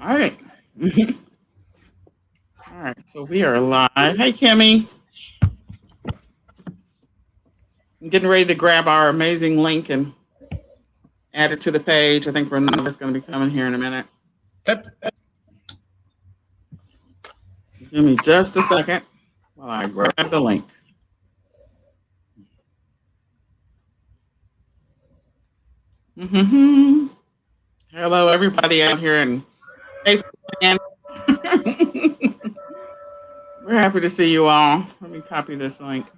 All right. All right. So we are live. Hey, Kimmy. I'm getting ready to grab our amazing link and add it to the page. I think Renata's going to be coming here in a minute. Okay. Give me just a second while I grab the link. Mm-hmm. Hello, everybody out here in Facebook land. We're happy to see you all. Let me copy this link.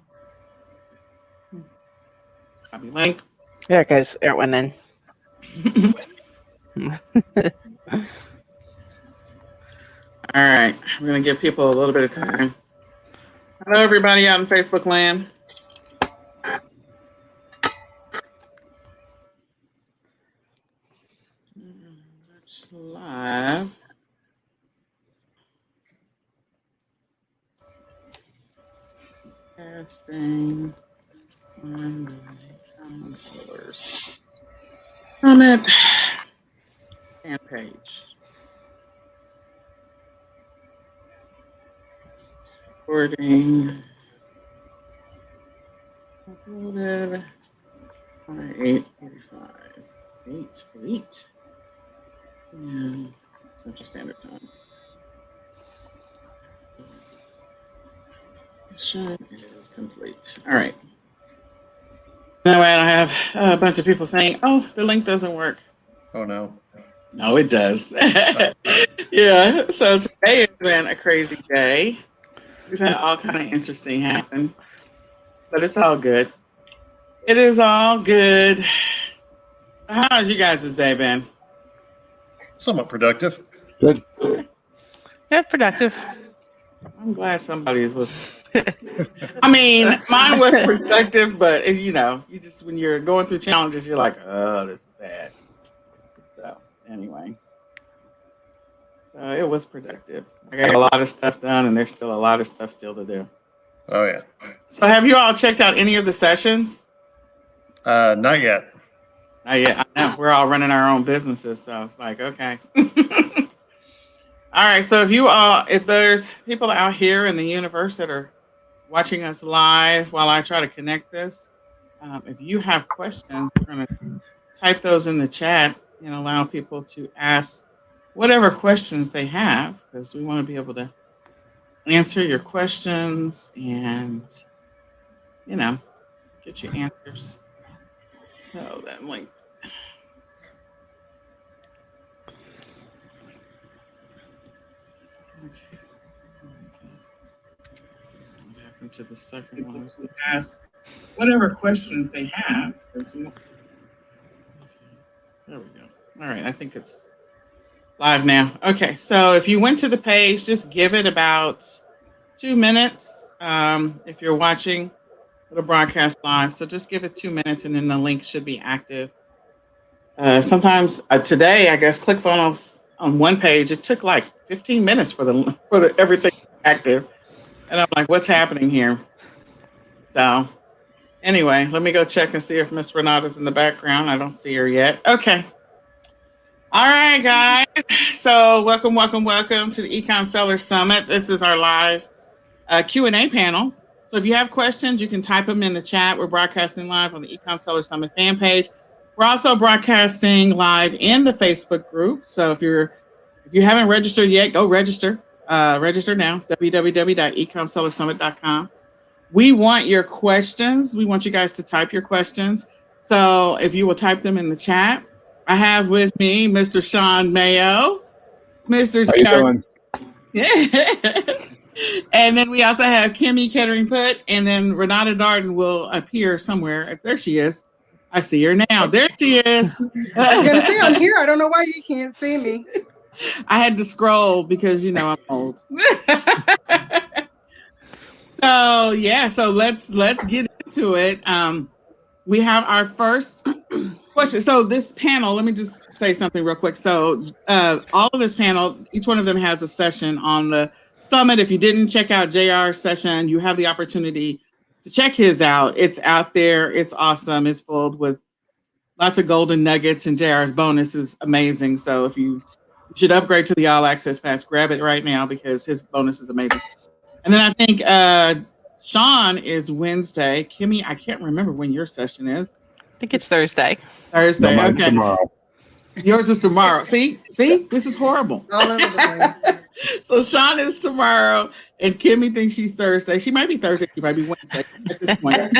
Copy link. There it goes. There it went in. All right. We're going to give people a little bit of time. Hello, everybody out in Facebook land. It's live. Casting on counselors. Summit fan page. Recording. Uploaded by 8:45. 8. Yeah, Central Standard Time. It is complete. All right. Now I have a bunch of people saying, "Oh, the link doesn't work." Oh no. No, it does. Yeah. So today has been a crazy day. We've had all kind of interesting happen, but it's all good. It is all good. So how's you guys' day been? Somewhat productive. Good. Yeah, productive. I'm glad somebody's was. I mean, mine was productive, but you know, you just when you're going through challenges, you're like, "Oh, this is bad." So anyway, so it was productive. I got a lot of stuff done, and there's still a lot of stuff still to do. Oh yeah. So have you all checked out any of the sessions? Not yet. Not yet. I know we're all running our own businesses, so it's like okay. All right. So if there's people out here in the universe that are watching us live while I try to connect this, if you have questions, we're going to type those in the chat and allow people to ask whatever questions they have because we want to be able to answer your questions and, you know, get your answers. So that link. Okay. What happened to the second one? Ask whatever questions they have. There we go. All right. I think it's live now. Okay. So if you went to the page, just give it about 2 minutes. If you're watching the broadcast live, so just give it 2 minutes and then the link should be active. Sometimes today, I guess, ClickFunnels on one page, it took like 15 minutes for the everything active. And I'm like, what's happening here? So anyway, let me go check and see if Miss Renata's in the background. I don't see her yet. Okay. All right, guys. So welcome to the eCom Seller Summit. This is our live Q&A panel. So if you have questions, you can type them in the chat. We're broadcasting live on the eCom Seller Summit fan page. We're also broadcasting live in the Facebook group. So if you haven't registered yet, go register. Register now, www.ecomsellersummit.com. We want your questions. We want you guys to type your questions. So if you will type them in the chat. I have with me Mr. Sean Mayo, Mr. How you doing? And then we also have Kimmy Kettering Put, and then Renata Darden will appear somewhere. There she is. I see her now. There she is. I was gonna say I'm here. I don't know why you can't see me. I had to scroll because you know I'm old. So yeah, so let's get into it. We have our first question. So this panel, let me just say something real quick. So all of this panel, each one of them has a session on the summit. If you didn't check out JR's session, you have the opportunity to check his out. It's out there. It's awesome. It's filled with lots of golden nuggets, and JR's bonus is amazing. So if you You should upgrade to the All Access Pass. Grab it right now because his bonus is amazing. And then I think Sean is Wednesday. Kimmy, I can't remember when your session is. I think it's Thursday. Thursday. No, mine's Okay. tomorrow. Yours is tomorrow. See, this is horrible. All over the place. So Sean is tomorrow, and Kimmy thinks she's Thursday. She might be Thursday. She might be Wednesday at this point.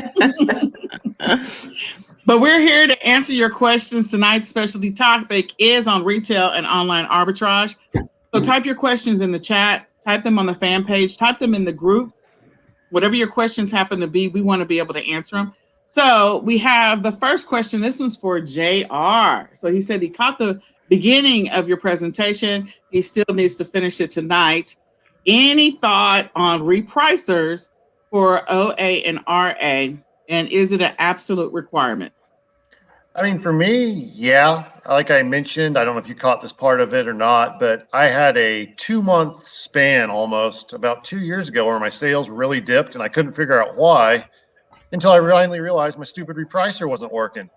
But we're here to answer your questions. Tonight's specialty topic is on retail and online arbitrage. So type your questions in the chat. Type them on the fan page. Type them in the group. Whatever your questions happen to be, we want to be able to answer them. So we have the first question. This one's for JR. So he said he caught the beginning of your presentation. He still needs to finish it tonight. Any thought on repricers for OA and RA? And is it an absolute requirement? I mean, for me, yeah. Like I mentioned, I don't know if you caught this part of it or not, but I had a 2-month span almost about 2 years ago where my sales really dipped and I couldn't figure out why until I finally realized my stupid repricer wasn't working.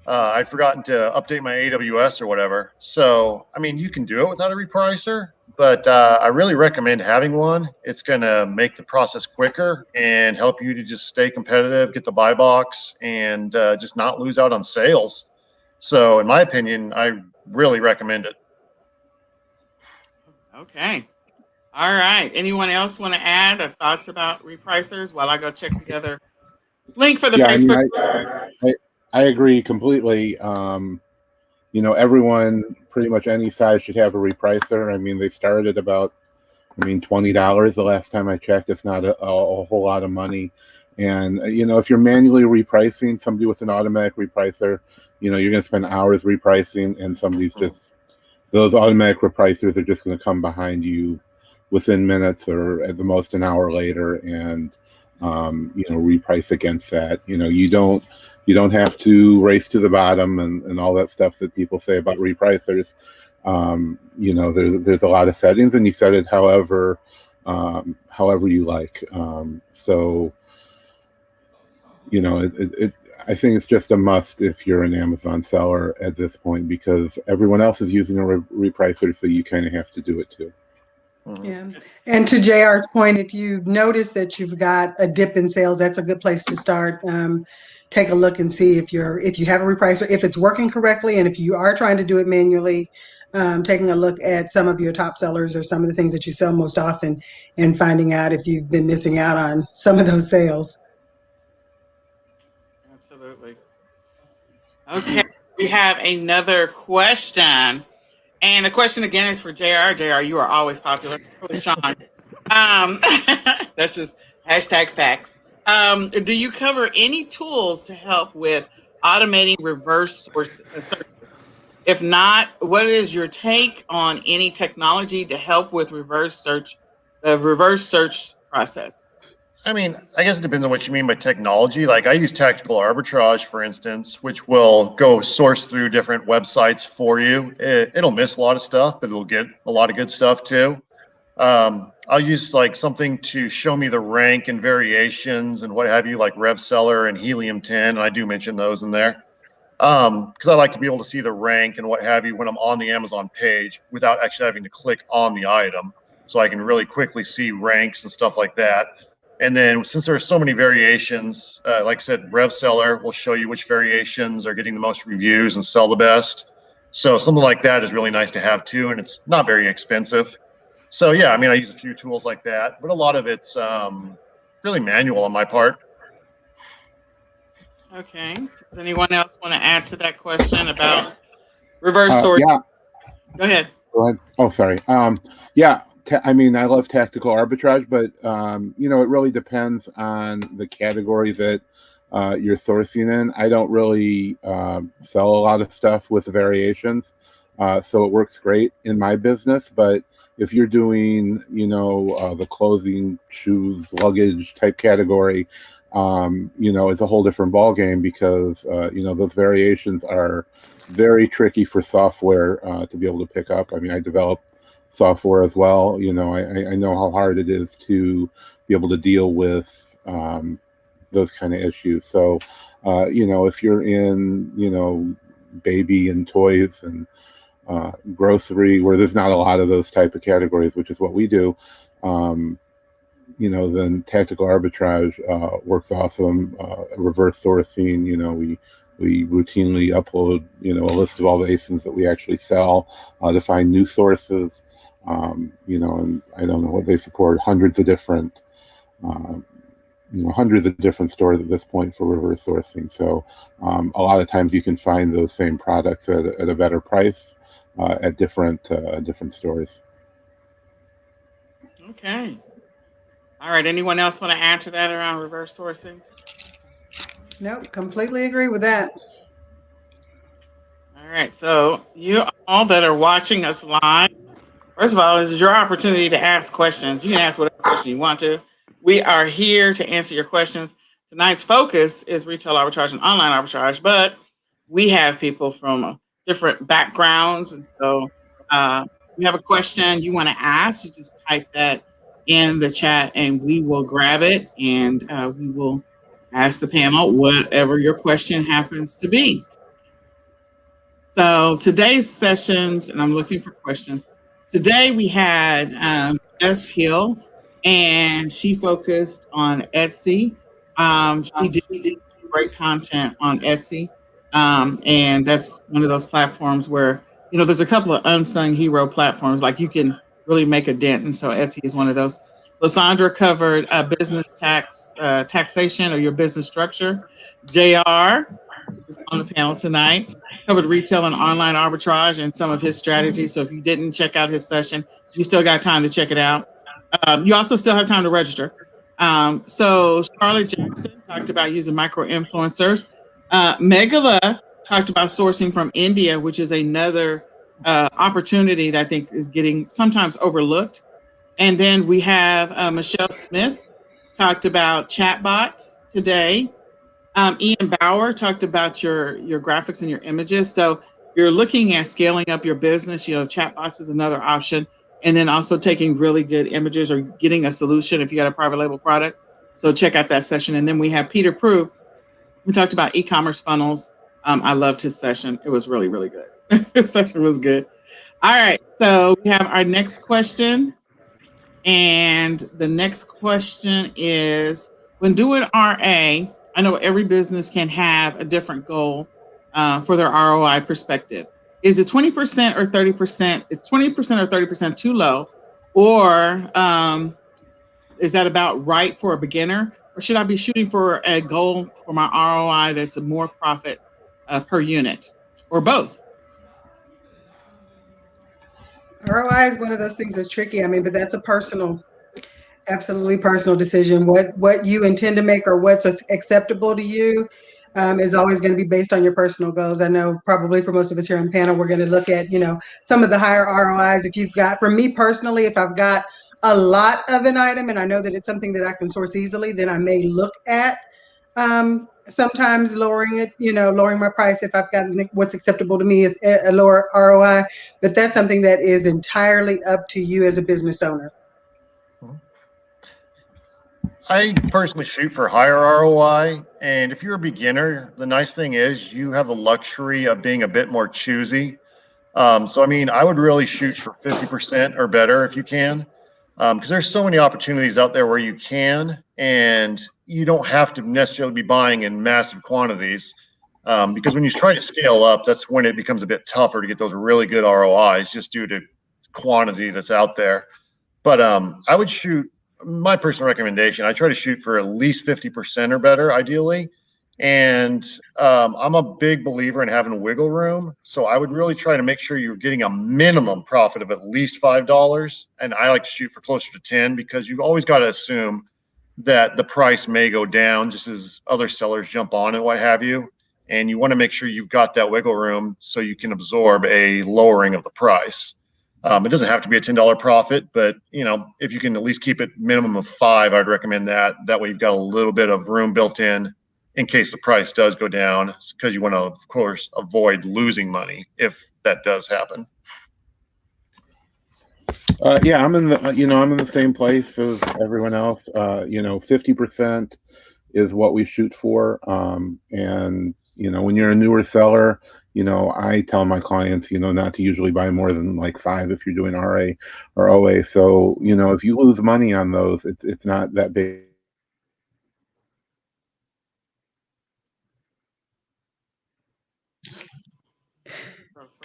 I'd forgotten to update my AWS or whatever. So, I mean, you can do it without a repricer, but I really recommend having one. It's going to make the process quicker and help you to just stay competitive, get the buy box, and just not lose out on sales. So, in my opinion, I really recommend it. Okay. All right. Anyone else want to add thoughts about repricers while I go check the other link for the Facebook? I agree completely. Everyone, pretty much any size, should have a repricer. I mean, they started about, $20 the last time I checked. It's not a whole lot of money. And, if you're manually repricing, somebody with an automatic repricer, you're going to spend hours repricing, and those automatic repricers are just going to come behind you within minutes or at the most an hour later and, reprice against that. You don't have to race to the bottom and all that stuff that people say about repricers. There's a lot of settings, and you set it however you like. I think it's just a must if you're an Amazon seller at this point, because everyone else is using a repricer, so you kind of have to do it too. Yeah. And to JR's point, if you notice that you've got a dip in sales, that's a good place to start. Take a look and see if you have a repricer, if it's working correctly, and if you are trying to do it manually, taking a look at some of your top sellers or some of the things that you sell most often and finding out if you've been missing out on some of those sales. Absolutely. Okay. We have another question. And the question again is for JR. JR, you are always popular. With Sean. That's just hashtag facts. Do you cover any tools to help with automating reverse searches? If not, what is your take on any technology to help with reverse search process? I mean, I guess it depends on what you mean by technology. Like I use tactical arbitrage, for instance, which will go source through different websites for you. It'll miss a lot of stuff, but it'll get a lot of good stuff too. I'll use like something to show me the rank and variations and what have you, like RevSeller and Helium 10. And I do mention those in there because I like to be able to see the rank and what have you when I'm on the Amazon page without actually having to click on the item. So I can really quickly see ranks and stuff like that. And then since there are so many variations, like I said, RevSeller will show you which variations are getting the most reviews and sell the best. So something like that is really nice to have too, and it's not very expensive. So yeah, I mean, I use a few tools like that, but a lot of it's really manual on my part. Okay. Does anyone else want to add to that question about reverse sort? Yeah. Go ahead. Oh, sorry. I love tactical arbitrage, but it really depends on the category that you're sourcing in. I don't really sell a lot of stuff with variations, so it works great in my business. But if you're doing, the clothing, shoes, luggage type category, it's a whole different ballgame because those variations are very tricky for software to be able to pick up. I mean, I develop software as well. I know how hard it is to be able to deal with those kind of issues. So, if you're in, baby and toys and grocery, where there's not a lot of those type of categories, which is what we do, then tactical arbitrage works awesome. Reverse sourcing, we routinely upload, a list of all the ASINs that we actually sell to find new sources. And I don't know what they support, hundreds of different stores at this point for reverse sourcing. So a lot of times you can find those same products at a better price at different stores. Okay. All right. Anyone else want to add to that around reverse sourcing? Nope, completely agree with that. All right. So you all that are watching us live, first of all, this is your opportunity to ask questions. You can ask whatever question you want to. We are here to answer your questions. Tonight's focus is retail arbitrage and online arbitrage, but we have people from different backgrounds. And so you have a question you want to ask, you just type that in the chat and we will grab it and we will ask the panel whatever your question happens to be. So today's sessions, and I'm looking for questions. Today we had Jess Hill, and she focused on Etsy. She did great content on Etsy, and that's one of those platforms where there's a couple of unsung hero platforms, like you can really make a dent, and so Etsy is one of those. Lysandra covered business taxation or your business structure. JR is on the panel tonight, covered retail and online arbitrage and some of his strategies. So if you didn't check out his session, you still got time to check it out. You also still have time to register. So Charlotte Jackson talked about using micro influencers. Megala talked about sourcing from India, which is another opportunity that I think is getting sometimes overlooked. And then we have Michelle Smith talked about chatbots today. Ian Bauer talked about your graphics and your images. So you're looking at scaling up your business. Chatbots is another option. And then also taking really good images or getting a solution if you got a private label product. So check out that session. And then we have Peter Prue. We talked about e-commerce funnels. I loved his session. It was really, really good. His session was good. All right. So we have our next question. And the next question is, when doing RA, I know every business can have a different goal for their ROI perspective. Is it 20% or 30%? It's 20% or 30% too low? Or is that about right for a beginner? Or should I be shooting for a goal for my ROI that's a more profit per unit? Or both? ROI is one of those things that's tricky. But that's a absolutely personal decision. What you intend to make or what's acceptable to you is always going to be based on your personal goals. I know probably for most of us here on the panel, we're going to look at, some of the higher ROIs. If you've got, for me personally, if I've got a lot of an item and I know that it's something that I can source easily, then I may look at sometimes lowering my price if I've got what's acceptable to me is a lower ROI. But that's something that is entirely up to you as a business owner. I personally shoot for higher ROI, and if you're a beginner, the nice thing is you have the luxury of being a bit more choosy. I would really shoot for 50% or better if you can, because there's so many opportunities out there where you can, and you don't have to necessarily be buying in massive quantities, because when you try to scale up, that's when it becomes a bit tougher to get those really good ROIs just due to quantity that's out there. But I would shoot, my personal recommendation, I try to shoot for at least 50% or better, ideally. And I'm a big believer in having wiggle room. So I would really try to make sure you're getting a minimum profit of at least $5. And I like to shoot for closer to 10, because you've always got to assume that the price may go down just as other sellers jump on and what have you. And you want to make sure you've got that wiggle room so you can absorb a lowering of the price. It doesn't have to be a $10 profit, but if you can at least keep it minimum of 5, I'd recommend that. That way you've got a little bit of room built in case the price does go down, because you want to, of course, avoid losing money if that does happen. Yeah, I'm in the same place as everyone else. 50% is what we shoot for, and when you're a newer seller, I tell my clients, not to usually buy more than like 5 if you're doing RA or OA. So, if you lose money on those, it's not that big.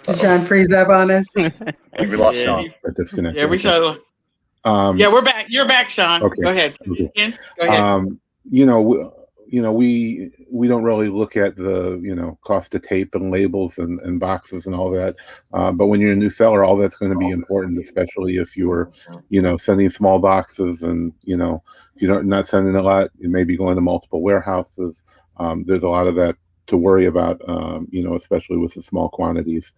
Did Sean freeze up on us? I think we lost Yeah, Sean. Disconnected. yeah, we shall. Yeah, we're back. You're back, Sean. Okay. Go ahead. Say it again. Go ahead. We don't really look at the cost of tape and labels and boxes and all that. But when you're a new seller, all that's going to be important, especially if you're sending small boxes, and if you're not sending a lot, you may be going to multiple warehouses. There's a lot of that to worry about, especially with the small quantities.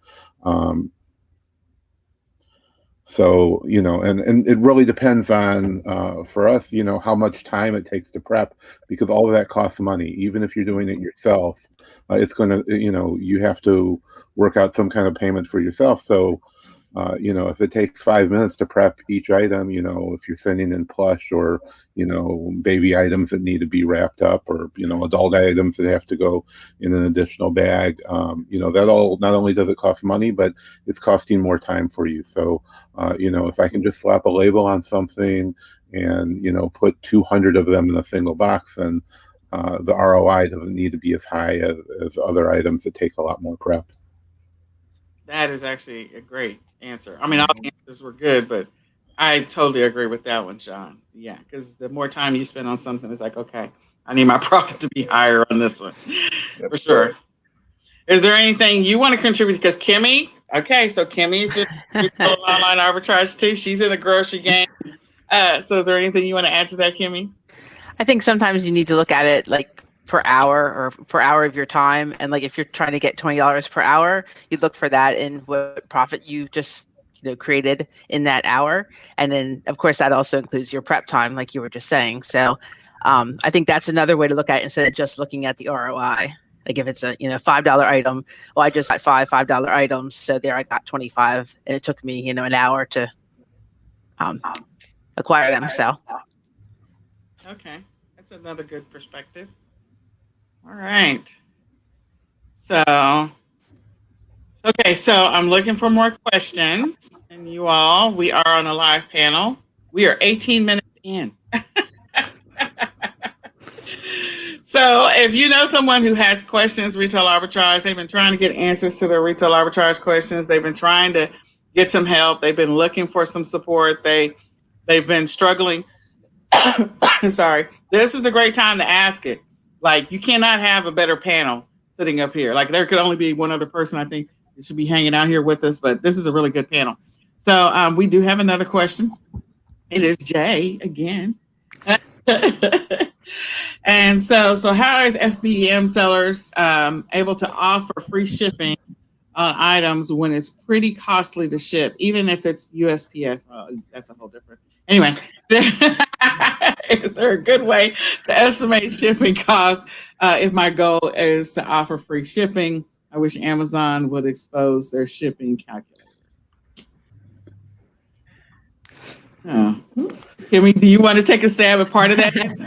So, and it really depends on, for us, how much time it takes to prep, because all of that costs money. Even if you're doing it yourself, it's going to, you have to work out some kind of payment for yourself. So, if it takes 5 minutes to prep each item, if you're sending in plush or, baby items that need to be wrapped up, or, adult items that have to go in an additional bag, that all, not only does it cost money, but it's costing more time for you. So, if I can just slap a label on something and, put 200 of them in a single box, then the ROI doesn't need to be as high as other items that take a lot more prep. That is actually a great answer. I mean, all the answers were good, but I totally agree with that one, Sean. Yeah, because the more time you spend on something, it's like, okay, I need my profit to be higher on this one, for sure. Is there anything you want to contribute? Because Kimmy, okay, so Kimmy's been online arbitrage too. She's in the grocery game. So is there anything you want to add to that, Kimmy? I think sometimes you need to look at it like per hour or per hour of your time. And like if you're trying to get $20 per hour, you look for that in what profit you just created in that hour. And then of course that also includes your prep time, like you were just saying. So I think that's another way to look at it instead of just looking at the ROI. Like if it's a $5 item, well, I just got $5 items, so there I got 25, and it took me an hour to acquire them. So Okay, that's another good perspective. All right. So, okay, so I'm looking for more questions. And you all, we are on a live panel. We are 18 minutes in. So if you know someone who has questions, retail arbitrage, they've been trying to get answers to their retail arbitrage questions. They've been trying to get some help. They've been looking for some support. They've been struggling. Sorry. This is a great time to ask it. Like, you cannot have a better panel sitting up here. Like, there could only be one other person I think that should be hanging out here with us, but this is a really good panel. So we do have another question. It is Jay again. And so how is FBM sellers able to offer free shipping on items when it's pretty costly to ship, even if it's USPS? Oh, that's a whole different. Anyway, is there a good way to estimate shipping costs if my goal is to offer free shipping? I wish Amazon would expose their shipping calculator. Oh. Kimmy, do you want to take a stab at part of that answer?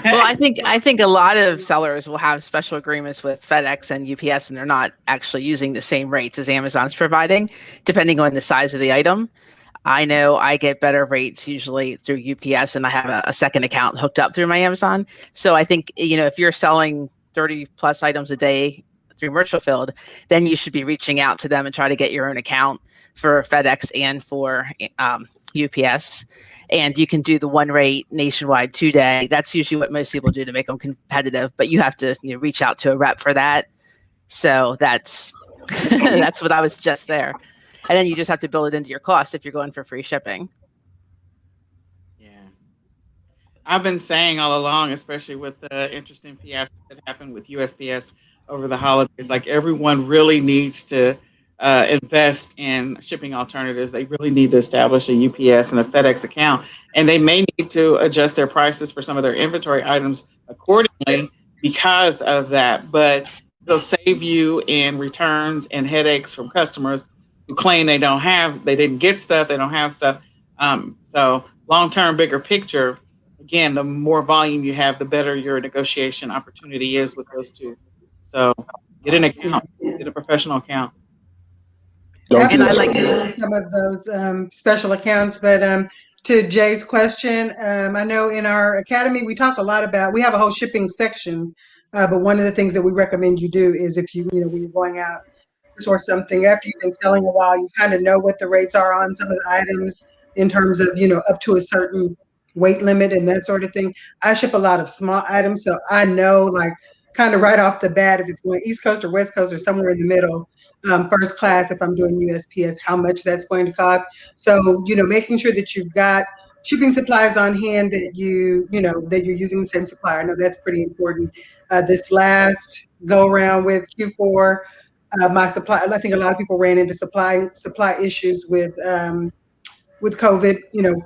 well, I think a lot of sellers will have special agreements with FedEx and UPS, and they're not actually using the same rates as Amazon's providing, depending on the size of the item. I know I get better rates usually through UPS, and I have a second account hooked up through my Amazon. So I think, if you're selling 30 plus items a day through Virtual Field, then you should be reaching out to them and try to get your own account for FedEx and for UPS. And you can do the one rate nationwide 2-day. That's usually what most people do to make them competitive, but you have to reach out to a rep for that. So that's that's what I was just there. And then you just have to build it into your cost if you're going for free shipping. Yeah. I've been saying all along, especially with the interesting fiasco that happened with USPS over the holidays, like everyone really needs to invest in shipping alternatives. They really need to establish a UPS and a FedEx account, and they may need to adjust their prices for some of their inventory items accordingly because of that. But it'll save you in returns and headaches from customers who claim they didn't get stuff, they don't have stuff. So long-term, bigger picture, again, the more volume you have, the better your negotiation opportunity is with those two So get an account, get a professional account. Don't do And I Absolutely, like using some of those special accounts. But to Jay's question, I know in our academy we talk a lot about. We have a whole shipping section, but one of the things that we recommend you do is if when you're going out or something after you've been selling a while, you kind of know what the rates are on some of the items in terms of up to a certain weight limit and that sort of thing. I ship a lot of small items, so I know like kind of right off the bat if it's going East Coast or West Coast or somewhere in the middle. First class, if I'm doing USPS, how much that's going to cost. So making sure that you've got shipping supplies on hand that that you're using the same supplier. I know that's pretty important. This last go around with Q4, my supply. I think a lot of people ran into supply issues with COVID.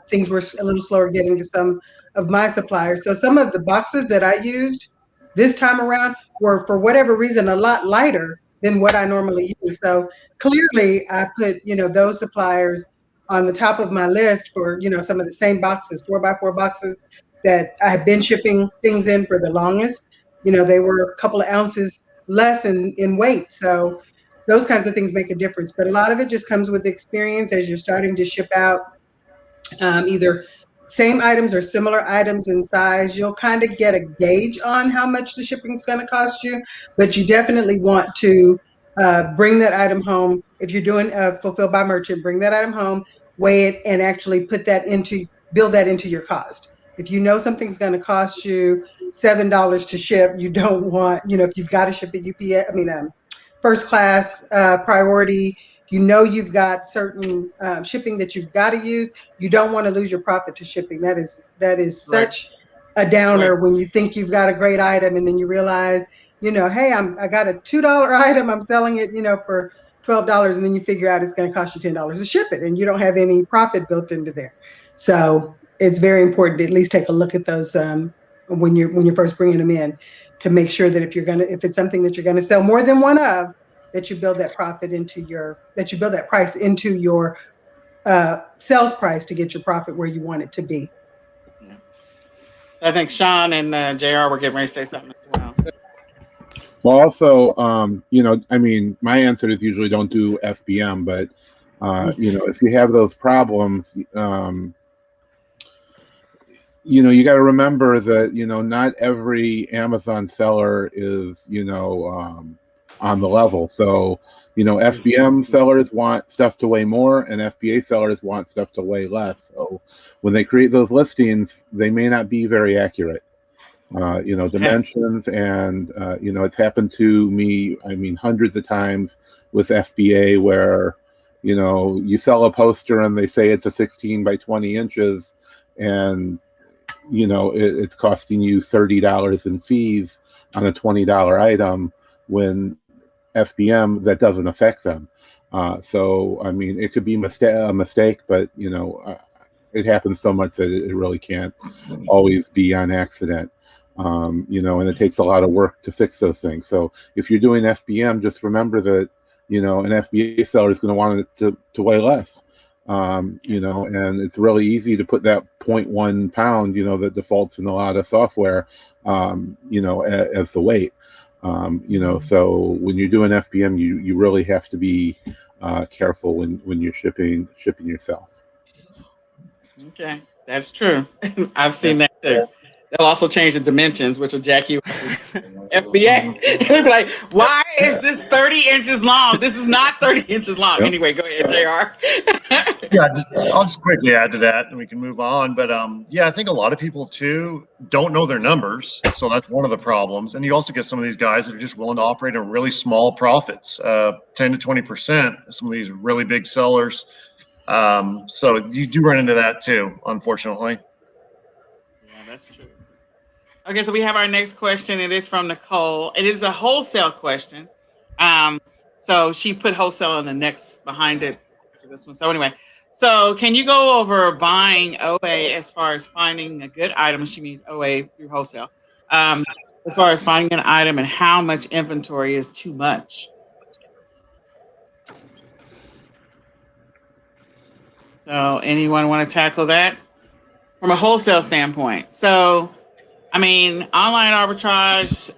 Things were a little slower getting to some of my suppliers. So some of the boxes that I used this time around were, for whatever reason, a lot lighter than what I normally use. So clearly, I put those suppliers on the top of my list for some of the same boxes, 4x4 boxes that I have been shipping things in for the longest. They were a couple of ounces less in weight. So those kinds of things make a difference. But a lot of it just comes with experience as you're starting to ship out either same items or similar items in size. You'll kind of get a gauge on how much the shipping is going to cost you, but you definitely want to bring that item home. If you're doing fulfilled by merchant, bring that item home, weigh it, and actually build that into your cost. If you know something's going to cost you $7 to ship, you don't want, if you've got to ship it UPS, first class priority, you've got certain shipping that you've got to use, you don't want to lose your profit to shipping. That is Right. such a downer when you think you've got a great item and then you realize, hey, I got a $2 item, I'm selling it, for $12, and then you figure out it's going to cost you $10 to ship it, and you don't have any profit built into there. So it's very important to at least take a look at those when you're first bringing them in, to make sure that if it's something that you're gonna sell more than one of, that you build that price into your sales price to get your profit where you want it to be. Yeah. I think Sean and JR were getting ready to say something as well. Well, also, my answer is usually don't do FBM, but if you have those problems, you got to remember that not every Amazon seller is on the level. So FBM sellers want stuff to weigh more, and FBA sellers want stuff to weigh less. So when they create those listings, they may not be very accurate. Dimensions, and it's happened to me, hundreds of times with FBA, where you sell a poster and they say it's a 16 by 20 inches, and it's costing you $30 in fees on a $20 item, when FBM, that doesn't affect them. So it could be a mistake, but it happens so much that it really can't always be on accident. And it takes a lot of work to fix those things. So if you're doing FBM, just remember that an FBA seller is going to want it to weigh less. And it's really easy to put that 0.1 pound, that defaults in a lot of software, as the weight. So when you're doing FBM, you really have to be careful when you're shipping yourself. Okay, that's true. I've seen that too. They'll also change the dimensions, which will jack you FBA. They'll be like, why is this 30 inches long? This is not 30 inches long. Yep. Anyway, go ahead, JR. Yeah, I'll just quickly add to that and we can move on. But I think a lot of people too don't know their numbers. So that's one of the problems. And you also get some of these guys that are just willing to operate in really small profits, 10 to 20%, some of these really big sellers. So you do run into that too, unfortunately. Yeah, that's true. Okay, so we have our next question. It is from Nicole. It is a wholesale question. So she put wholesale in the next behind it after this one. So anyway, so can you go over buying OA as far as finding a good item? She means OA through wholesale. As far as finding an item and how much inventory is too much. So anyone want to tackle that from a wholesale standpoint? So, online arbitrage,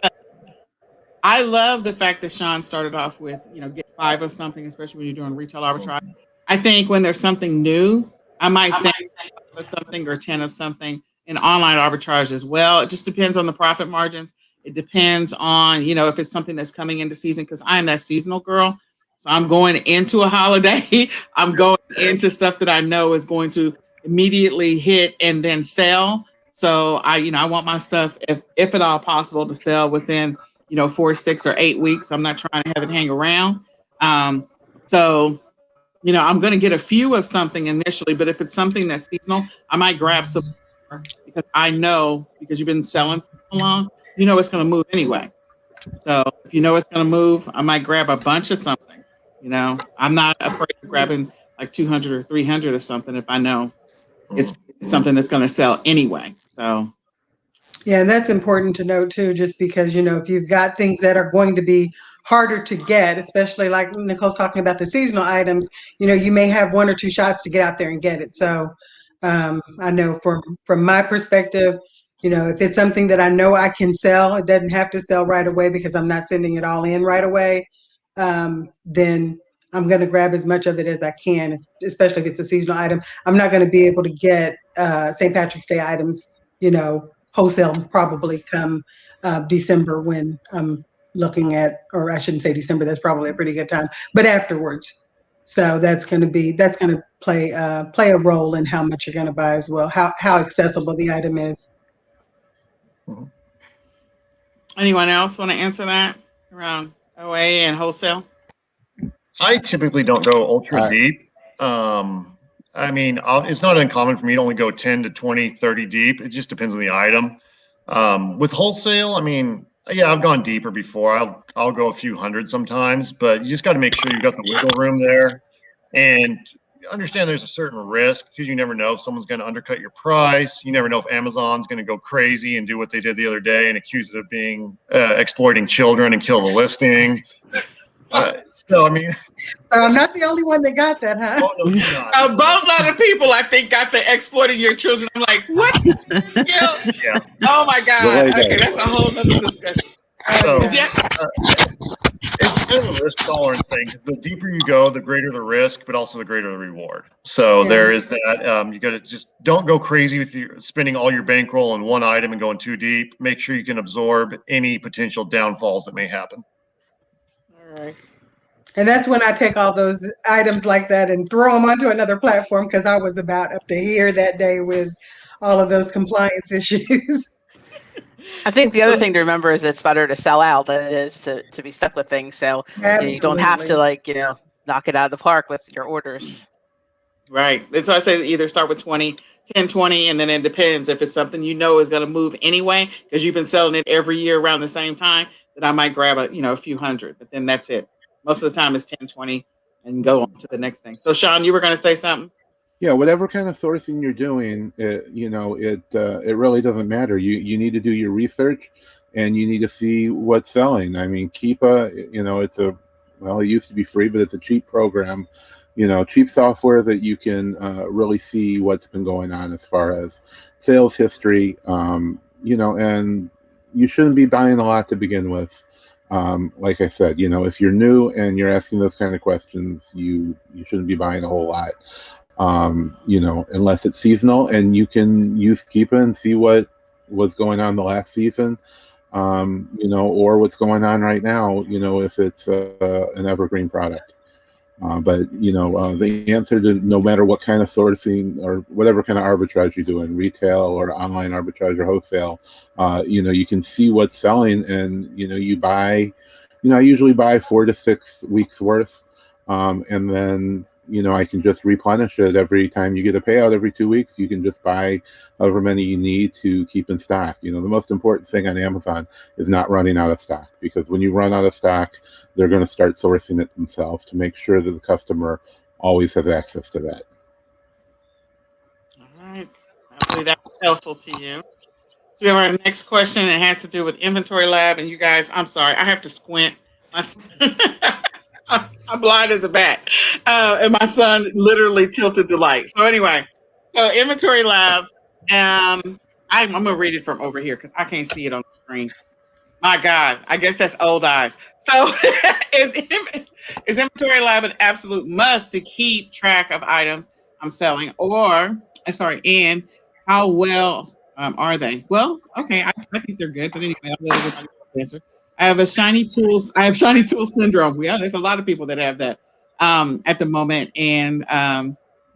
I love the fact that Sean started off with, get 5 of something, especially when you're doing retail arbitrage. I think when there's something new, I might say 5 of something or 10 of something in online arbitrage as well. It just depends on the profit margins. It depends on, if it's something that's coming into season, because I am that seasonal girl. So I'm going into a holiday. I'm going into stuff that I know is going to immediately hit and then sell. So I want my stuff, if at all possible, to sell within 4, 6, or 8 weeks. I'm not trying to have it hang around. So, I'm going to get a few of something initially, but if it's something that's seasonal, I might grab some more because I know, because you've been selling for so long, it's going to move anyway. So if it's going to move, I might grab a bunch of something. I'm not afraid of grabbing like 200 or 300 or something if I know it's something that's going to sell anyway. So Yeah, and that's important to know too, just because, if you've got things that are going to be harder to get, especially like Nicole's talking about the seasonal items, you may have 1 or 2 shots to get out there and get it. So I know from my perspective, if it's something that I know I can sell, it doesn't have to sell right away because I'm not sending it all in right away. Then I'm going to grab as much of it as I can, especially if it's a seasonal item. I'm not going to be able to get St. Patrick's Day items, wholesale probably come December, when I'm looking at, or I shouldn't say December, that's probably a pretty good time, but afterwards. So that's going to play a role in how much you're going to buy as well, how accessible the item is. anyone else want to answer that around OA and wholesale? I typically don't go ultra deep. It's not uncommon for me to only go 10 to 20, 30 deep. It just depends on the item. With wholesale, yeah, I've gone deeper before. I'll go a few hundred sometimes, but you just got to make sure you've got the wiggle room there, and understand there's a certain risk because you never know if someone's going to undercut your price. You never know if Amazon's going to go crazy and do what they did the other day and accuse it of being exploiting children and kill the listing. So I'm not the only one that got that, huh? Oh, no, you're not. A boatload of people, I think, got the exploiting your children. I'm like, what? Yeah. Oh my God. Okay, that's a whole other discussion. So it's kind of a risk tolerance thing because the deeper you go, the greater the risk, but also the greater the reward. So there is that. You got to just don't go crazy with spending all your bankroll on one item and going too deep. Make sure you can absorb any potential downfalls that may happen. All right. And that's when I take all those items like that and throw them onto another platform, because I was about up to here that day with all of those compliance issues. I think the other thing to remember is it's better to sell out than it is to be stuck with things. So you don't have to knock it out of the park with your orders. Right. So I say either start with 20, 10, 20, and then it depends. If it's something is going to move anyway, because you've been selling it every year around the same time, then I might grab a few hundred, but then that's it. Most of the time it's 10, 20 and go on to the next thing. So Sean, you were going to say something? Yeah, whatever kind of sourcing you're doing, it really doesn't matter. You need to do your research, and you need to see what's selling. Keepa, it used to be free, but it's a cheap program, cheap software that you can really see what's been going on as far as sales history, and you shouldn't be buying a lot to begin with. Like I said, if you're new and you're asking those kind of questions, you shouldn't be buying a whole lot. Unless it's seasonal, and you can use Keepa and see what was going on the last season, or what's going on right now, if it's an evergreen product. But the answer to no matter what kind of sourcing or whatever kind of arbitrage you do in retail or online arbitrage or wholesale, you can see what's selling, and you buy. I usually buy 4 to 6 weeks worth, and then I can just replenish it every time you get a payout. Every 2 weeks, you can just buy however many you need to keep in stock. The most important thing on Amazon is not running out of stock, because when you run out of stock, they're going to start sourcing it themselves to make sure that the customer always has access to that. All right. Hopefully that's helpful to you. So we have our next question. It has to do with Inventory Lab. And you guys, I'm sorry, I have to squint. I'm blind as a bat. And my son literally tilted the light. So anyway, Inventory Lab. I'm going to read it from over here because I can't see it on the screen. My God, I guess that's old eyes. So is, is Inventory Lab an absolute must to keep track of items I'm selling? Or, I'm sorry, and how well are they? Well, okay, I think they're good. But anyway, I'll let everybody else answer. I have shiny tool syndrome. Yeah, there's a lot of people that have that at the moment, and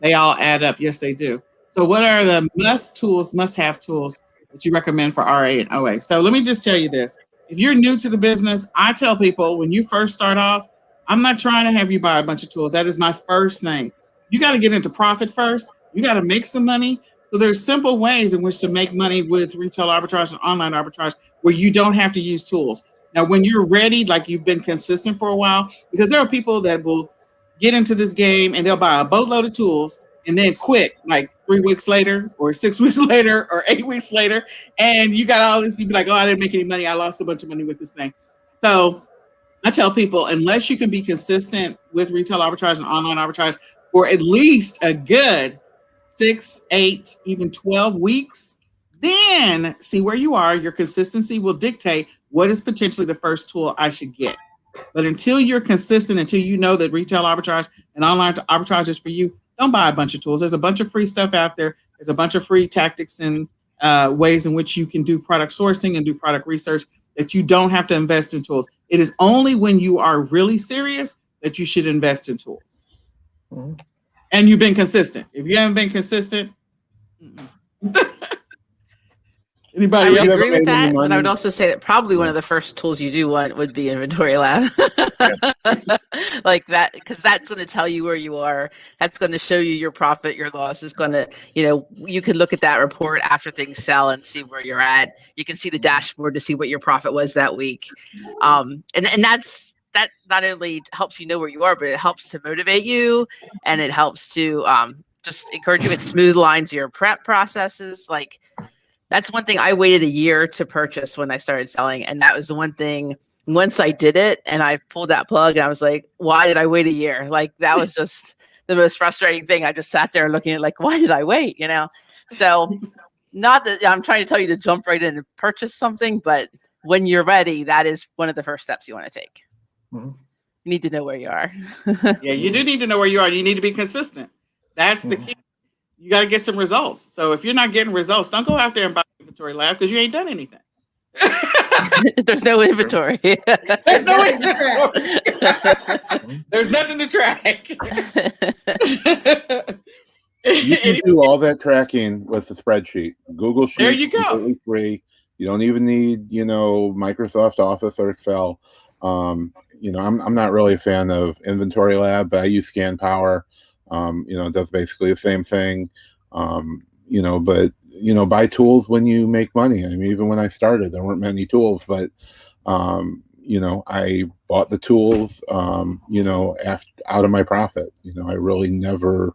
they all add up. Yes, they do. So what are the must-have tools that you recommend for RA and OA? So let me just tell you this. If you're new to the business, I tell people when you first start off, I'm not trying to have you buy a bunch of tools. That is my first thing. You got to get into profit first. You got to make some money. So there's simple ways in which to make money with retail arbitrage and online arbitrage where you don't have to use tools. Now, when you're ready, like you've been consistent for a while, because there are people that will get into this game and they'll buy a boatload of tools and then quit like 3 weeks later or 6 weeks later or 8 weeks later. And you got all this, you'd be like, oh, I didn't make any money. I lost a bunch of money with this thing. So I tell people, unless you can be consistent with retail arbitrage and online arbitrage for at least a good 6, 8, even 12 weeks, then see where you are. Your consistency will dictate what is potentially the first tool I should get. But until you're consistent, until you know that retail arbitrage and online arbitrage is for you, don't buy a bunch of tools. There's a bunch of free stuff out there. There's a bunch of free tactics and ways in which you can do product sourcing and do product research that you don't have to invest in tools. It is only when you are really serious that you should invest in tools. Mm-hmm. And you've been consistent. If you haven't been consistent, anybody I would else? agree with that, but I would also say that probably one of the first tools you do want would be Inventory Lab. Like that, because that's going to tell you where you are. That's going to show you your profit, your loss. Is going to, you can look at that report after things sell and see where you're at. You can see the dashboard to see what your profit was that week. And that not only helps you know where you are, but it helps to motivate you, and it helps to just encourage you. It smooth lines your prep processes. Like, that's one thing I waited a year to purchase when I started selling. And that was the one thing, once I did it and I pulled that plug and I was like, why did I wait a year? Like, that was just the most frustrating thing. I just sat there looking at like, why did I wait? So not that I'm trying to tell you to jump right in and purchase something, but when you're ready, that is one of the first steps you want to take. Mm-hmm. You need to know where you are. Yeah, you do need to know where you are. You need to be consistent. That's the key. You got to get some results. So if you're not getting results, don't go out there and buy Inventory Lab because you ain't done anything. There's no inventory. There's no inventory. There's nothing to track. You can do all that tracking with the spreadsheet. Google Sheets. There you go. Completely free. You don't even need, Microsoft Office or Excel. I'm not really a fan of Inventory Lab, but I use ScanPower. It does basically the same thing. But buy tools when you make money. I mean, even when I started, there weren't many tools, but I bought the tools, out of my profit. I really never.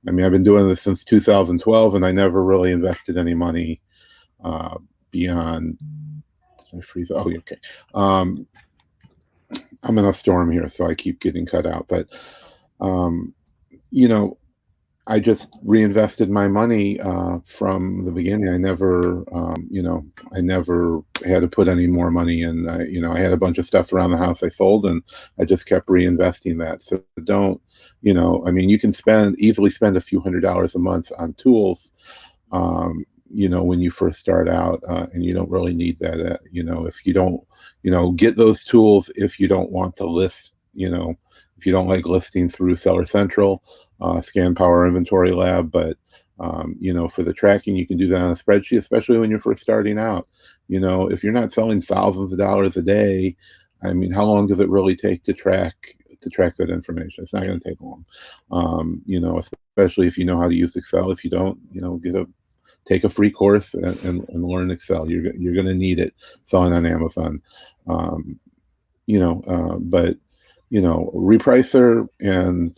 I mean, I've been doing this since 2012, and I never really invested any money beyond. Did I freeze? Oh, okay. I'm in a storm here, so I keep getting cut out, but. I just reinvested my money from the beginning. I never, I never had to put any more money in. I had a bunch of stuff around the house I sold, and I just kept reinvesting that. So don't, you can easily spend a few $100s a month on tools, when you first start out, and you don't really need that. If you don't, get those tools if you don't want to list, if you don't like listing through Seller Central, ScanPower, Inventory Lab, but for the tracking, you can do that on a spreadsheet, especially when you're first starting out. If you're not selling thousands of dollars a day, I mean, how long does it really take to track that information? It's not going to take long. Especially if you know how to use Excel. If you don't, take a free course and learn Excel. You're going to need it selling on Amazon. But Repricer and,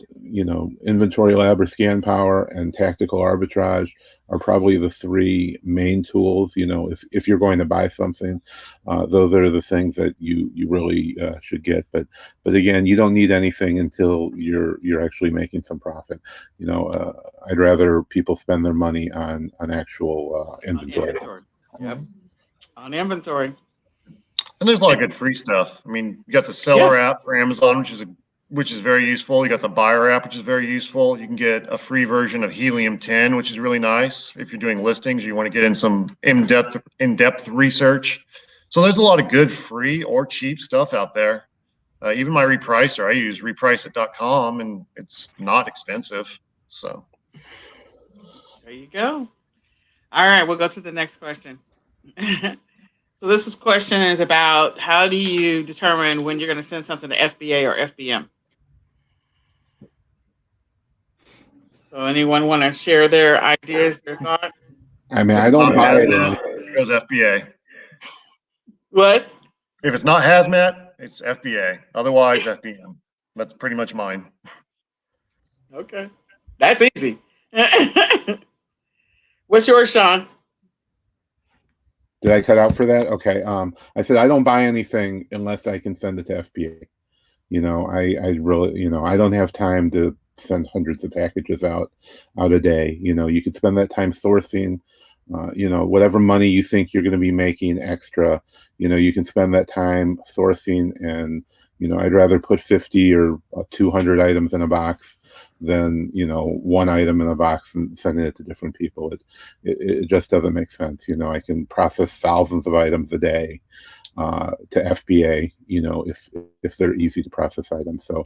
Inventory Lab or ScanPower and Tactical Arbitrage are probably the three main tools. If you're going to buy something, those are the things that you really should get. But again, you don't need anything until you're actually making some profit. I'd rather people spend their money on actual inventory. Yep. On inventory. And there's a lot of good free stuff. I mean, you got the seller app for Amazon, which is very useful. You got the buyer app, which is very useful. You can get a free version of Helium 10, which is really nice if you're doing listings or you want to get in some in-depth research. So there's a lot of good free or cheap stuff out there. Even my repricer, I use repriceit.com, and it's not expensive. So There you go. All right, we'll go to the next question. So this question is about how do you determine when you're going to send something to FBA or FBM? So anyone want to share their ideas, their thoughts? I mean, if I it's don't not buy it. hazmat, it goes FBA. What? If it's not hazmat, it's FBA. Otherwise, FBM. That's pretty much mine. Okay, that's easy. What's yours, Sean? Did I cut out for that? Okay. I said I don't buy anything unless I can send it to FBA. I really, I don't have time to send hundreds of packages out a day. You could spend that time sourcing, whatever money you think you're going to be making extra, you can spend that time sourcing, and, I'd rather put 50 or 200 items in a box than, one item in a box and sending it to different people. It just doesn't make sense. I can process thousands of items a day to FBA, if they're easy to process items. So,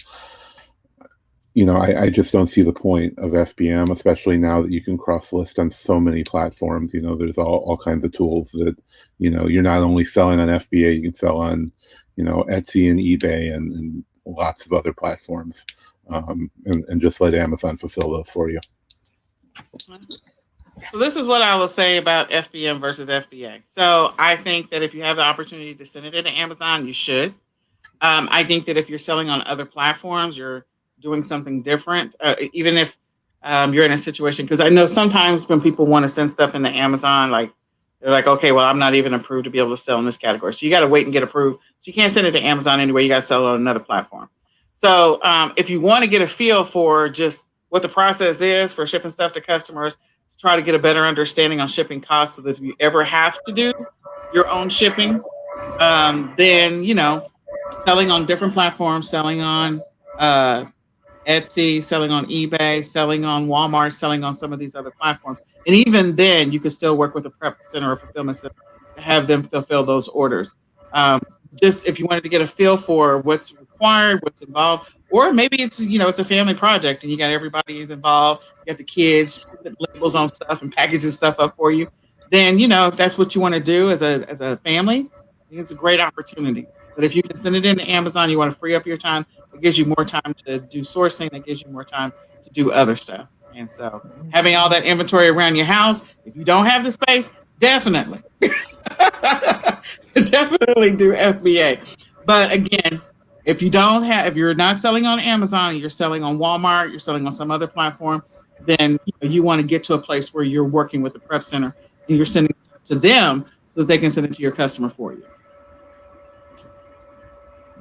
I just don't see the point of FBM, especially now that you can cross list on so many platforms. There's all kinds of tools that, you're not only selling on FBA, you can sell on, Etsy and eBay and lots of other platforms, and just let Amazon fulfill those for you. So this is what I will say about FBM versus FBA. So I think that if you have the opportunity to send it into Amazon, you should. I think that if you're selling on other platforms, you're doing something different, even if you're in a situation, because I know sometimes when people want to send stuff into Amazon, like they're like, okay, well, I'm not even approved to be able to sell in this category. So you got to wait and get approved. So you can't send it to Amazon anyway. You got to sell it on another platform. So if you want to get a feel for just what the process is for shipping stuff to customers, to try to get a better understanding on shipping costs, so that if you ever have to do your own shipping, then, selling on different platforms, selling on Etsy, selling on eBay, selling on Walmart, selling on some of these other platforms. And even then, you could still work with a prep center or fulfillment center to have them fulfill those orders. Just if you wanted to get a feel for what's required, what's involved, or maybe it's, it's a family project and you got everybody who's involved, you got the kids put labels on stuff and packaging stuff up for you, then, if that's what you want to do as a family, it's a great opportunity. But if you can send it into Amazon, you want to free up your time, it gives you more time to do sourcing. It gives you more time to do other stuff. And so having all that inventory around your house, if you don't have the space, definitely, definitely do FBA. But again, if you're not selling on Amazon, you're selling on Walmart, you're selling on some other platform, then you want to get to a place where you're working with the prep center and you're sending stuff to them so that they can send it to your customer for you.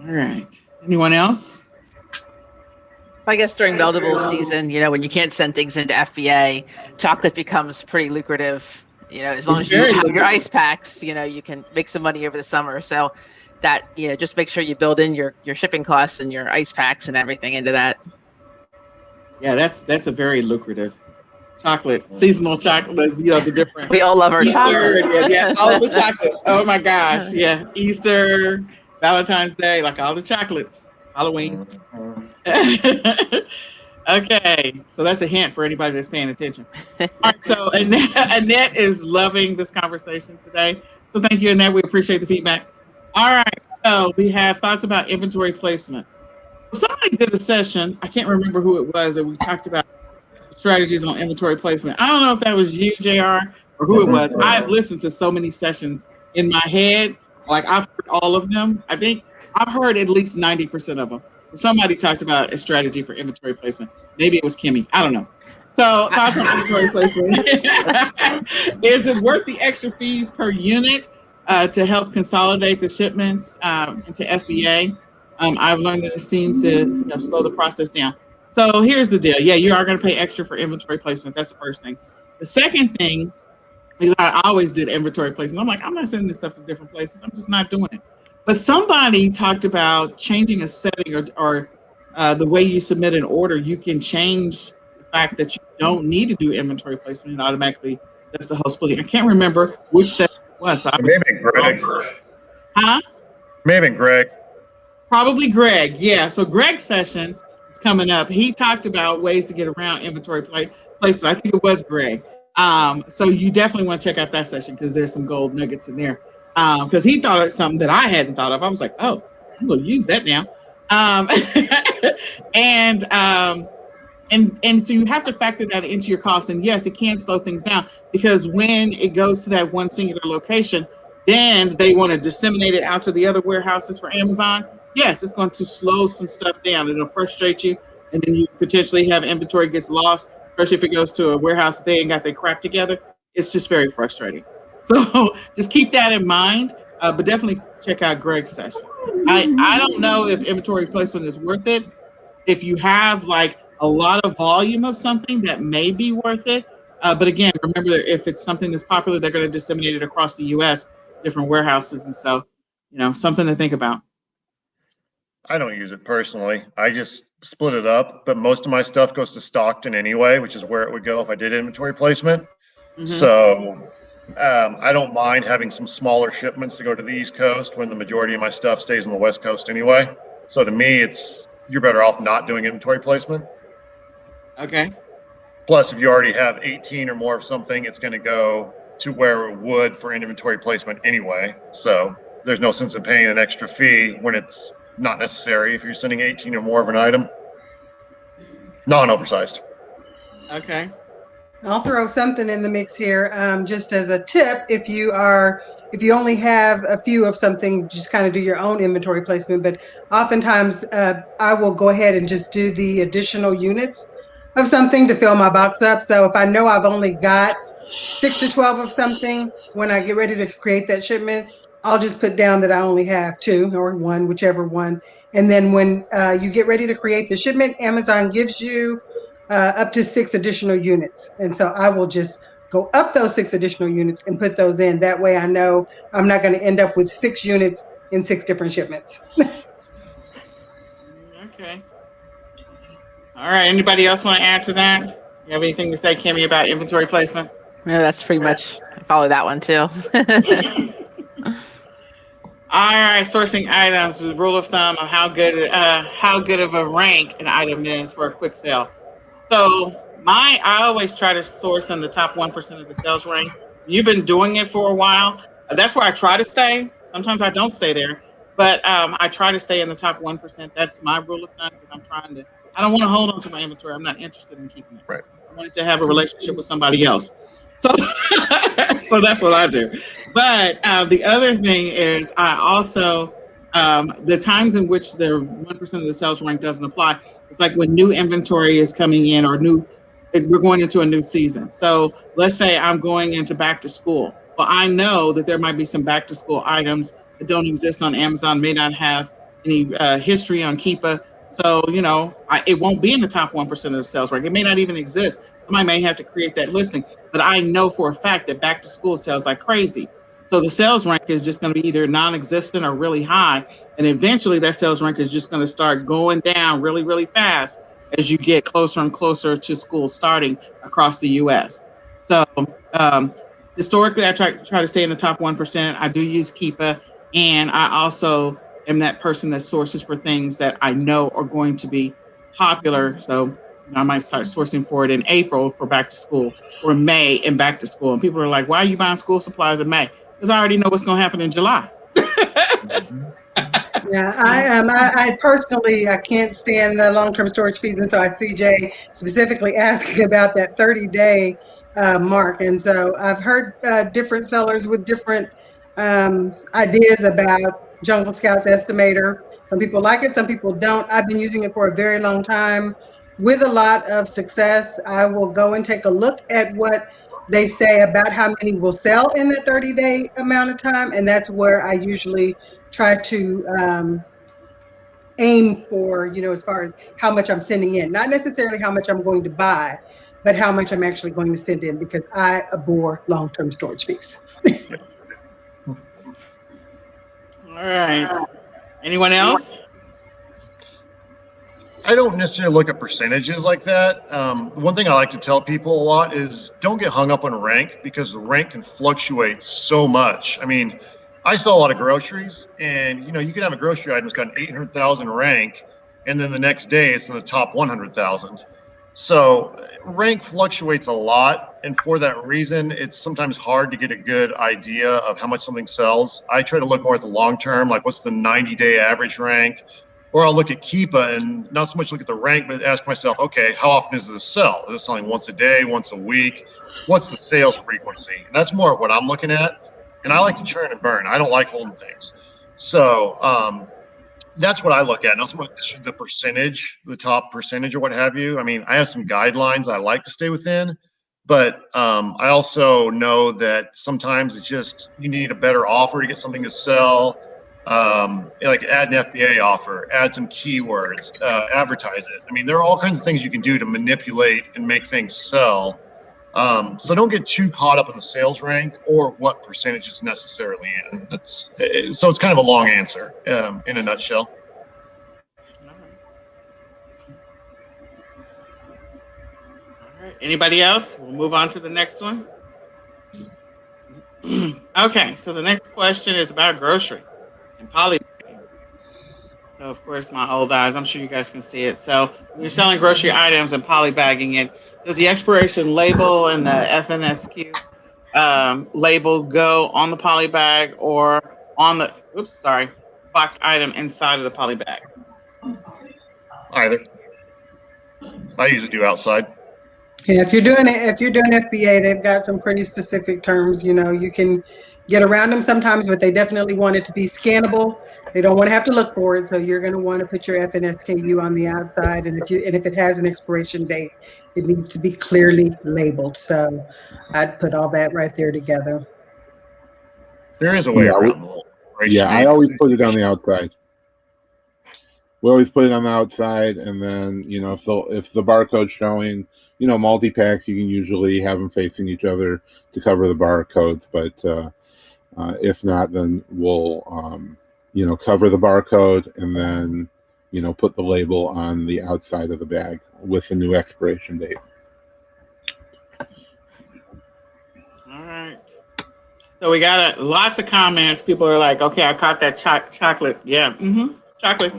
All right. Anyone else? I guess during meltables season, when you can't send things into FBA, chocolate becomes pretty lucrative. As long as you have your ice packs, you can make some money over the summer. So that, just make sure you build in your shipping costs and your ice packs and everything into that. Yeah, that's a very lucrative chocolate, seasonal chocolate, the different. We all love our chocolate. Yeah, all the chocolates. Oh my gosh. Yeah. Easter, Valentine's Day, like all the chocolates, Halloween. Okay, so that's a hint for anybody that's paying attention. All right, so Annette is loving this conversation today. So thank you, Annette. We appreciate the feedback. All right, so we have thoughts about inventory placement. So somebody did a session, I can't remember who it was, that we talked about strategies on inventory placement. I don't know if that was you, JR, or who it was. I've listened to so many sessions in my head, like I've heard all of them. I think I've heard at least 90% of them. So somebody talked about a strategy for inventory placement. Maybe it was Kimmy. I don't know. So thoughts on inventory placement. Is it worth the extra fees per unit to help consolidate the shipments into FBA? I've learned that it seems to slow the process down. So here's the deal. Yeah, you are going to pay extra for inventory placement. That's the first thing. The second thing is I always did inventory placement. I'm like, I'm not sending this stuff to different places. I'm just not doing it. But somebody talked about changing a setting or the way you submit an order. You can change the fact that you don't need to do inventory placement and automatically does the whole splitting. I can't remember which setting it was. So I would Maybe Greg. huh? Maybe Greg. Probably Greg. Yeah. So Greg's session is coming up. He talked about ways to get around inventory placement. I think it was Greg. So you definitely want to check out that session because there's some gold nuggets in there. Because he thought of something that I hadn't thought of. I was like, oh, I'm gonna use that now. Um, and and so you have to factor that into your costs. And yes, it can slow things down because when it goes to that one singular location, then they want to disseminate it out to the other warehouses for Amazon. Yes, it's going to slow some stuff down. It'll frustrate you, and then you potentially have inventory gets lost, especially if it goes to a warehouse that they ain't got their crap together. It's just very frustrating. So just keep that in mind, but definitely check out Greg's session. I don't know if inventory placement is worth it. If you have like a lot of volume of something, that may be worth it. But again, remember if it's something that's popular, they're going to disseminate it across the U.S. to different warehouses, and so something to think about. I don't use it personally. I just split it up, but most of my stuff goes to Stockton anyway, which is where it would go if I did inventory placement. Mhm. So I don't mind having some smaller shipments to go to the East Coast when the majority of my stuff stays on the West Coast anyway. So to me, you're better off not doing inventory placement. Okay. Plus, if you already have 18 or more of something, it's going to go to where it would for inventory placement anyway. So there's no sense in paying an extra fee when it's not necessary if you're sending 18 or more of an item. Non-oversized. Okay. I'll throw something in the mix here, just as a tip. If you only have a few of something, just kind of do your own inventory placement. But oftentimes, I will go ahead and just do the additional units of something to fill my box up. So if I know I've only got 6 to 12 of something, when I get ready to create that shipment, I'll just put down that I only have 2 or 1, whichever one. And then when you get ready to create the shipment, Amazon gives you up to 6 additional units. And so I will just go up those 6 additional units and put those in. That way I know I'm not going to end up with 6 units in 6 different shipments. Okay. All right. Anybody else want to add to that? You have anything to say, Kimmy, about inventory placement? No, that's pretty much, I follow that one too. All right, sourcing items with rule of thumb of how good of a rank an item is for a quick sale. So I always try to source in the top 1% of the sales rank. You've been doing it for a while. That's where I try to stay. Sometimes I don't stay there, but I try to stay in the top 1%. That's my rule of thumb because I don't want to hold on to my inventory. I'm not interested in keeping it. Right. I want it to have a relationship with somebody else. So, so that's what I do. But the other thing is, I also the times in which the 1% of the sales rank doesn't apply. It's like when new inventory is coming in or we're going into a new season. So let's say I'm going into back to school. Well, I know that there might be some back to school items that don't exist on Amazon, may not have any history on Keepa. So, it won't be in the top 1% of the sales rank. It may not even exist. Somebody may have to create that listing, but I know for a fact that back to school sells like crazy. So the sales rank is just going to be either non-existent or really high. And eventually that sales rank is just going to start going down really, really fast as you get closer and closer to school starting across the US. So historically, I try to stay in the top 1%. I do use Keepa, and I also am that person that sources for things that I know are going to be popular. So I might start sourcing for it in April for back to school or May in back to school. And people are like, why are you buying school supplies in May? Because I already know what's going to happen in July. Yeah, I personally I can't stand the long-term storage fees, and so I see Jay specifically asking about that 30-day mark. And so I've heard different sellers with different ideas about Jungle Scout's estimator. Some people like it, some people don't. I've been using it for a very long time with a lot of success. I will go and take a look at what they say about how many will sell in that 30-day amount of time, and that's where I usually try to aim for, as far as how much I'm sending in, not necessarily how much I'm going to buy, but how much I'm actually going to send in, because I abhor long-term storage fees. All right. Anyone else? I don't necessarily look at percentages like that. One thing I like to tell people a lot is don't get hung up on rank because the rank can fluctuate so much. I mean, I sell a lot of groceries, and you can have a grocery item that's got an 800,000 rank, and then the next day it's in the top 100,000. So rank fluctuates a lot, and for that reason, it's sometimes hard to get a good idea of how much something sells. I try to look more at the long term, like what's the 90-day average rank, or I'll look at Keepa and not so much look at the rank, but ask myself, okay, how often does this sell? Is it selling once a day, once a week? What's the sales frequency? And that's more of what I'm looking at. And I like to churn and burn. I don't like holding things. So that's what I look at. Not so much the percentage, the top percentage or what have you. I mean, I have some guidelines I like to stay within, but I also know that sometimes it's just you need a better offer to get something to sell. Like add an FBA offer, add some keywords, advertise it. I mean, there are all kinds of things you can do to manipulate and make things sell. So don't get too caught up in the sales rank or what percentage it's necessarily in. So it's kind of a long answer in a nutshell. All right. Anybody else? We'll move on to the next one. Okay, so the next question is about grocery and polybagging. So, of course, my old eyes, I'm sure you guys can see it. So, when you're selling grocery items and polybagging it, does the expiration label and the FNSQ label go on the polybag or on the box item inside of the polybag? Either. I usually do outside. Yeah, if you're doing FBA, they've got some pretty specific terms. You can get around them sometimes, but they definitely want it to be scannable. They don't want to have to look for it, so you're going to want to put your FNSKU on the outside, and if it has an expiration date, it needs to be clearly labeled. So I'd put all that right there together. There is a way around the whole expiration Yeah, I date. always put it on the outside. We always put it on the outside, and then if the barcode's showing, multi-packs, you can usually have them facing each other to cover the barcodes. But if not, then we'll cover the barcode and then put the label on the outside of the bag with the new expiration date. All right. So we got lots of comments. People are like, okay, I caught that chocolate. Yeah. Chocolate.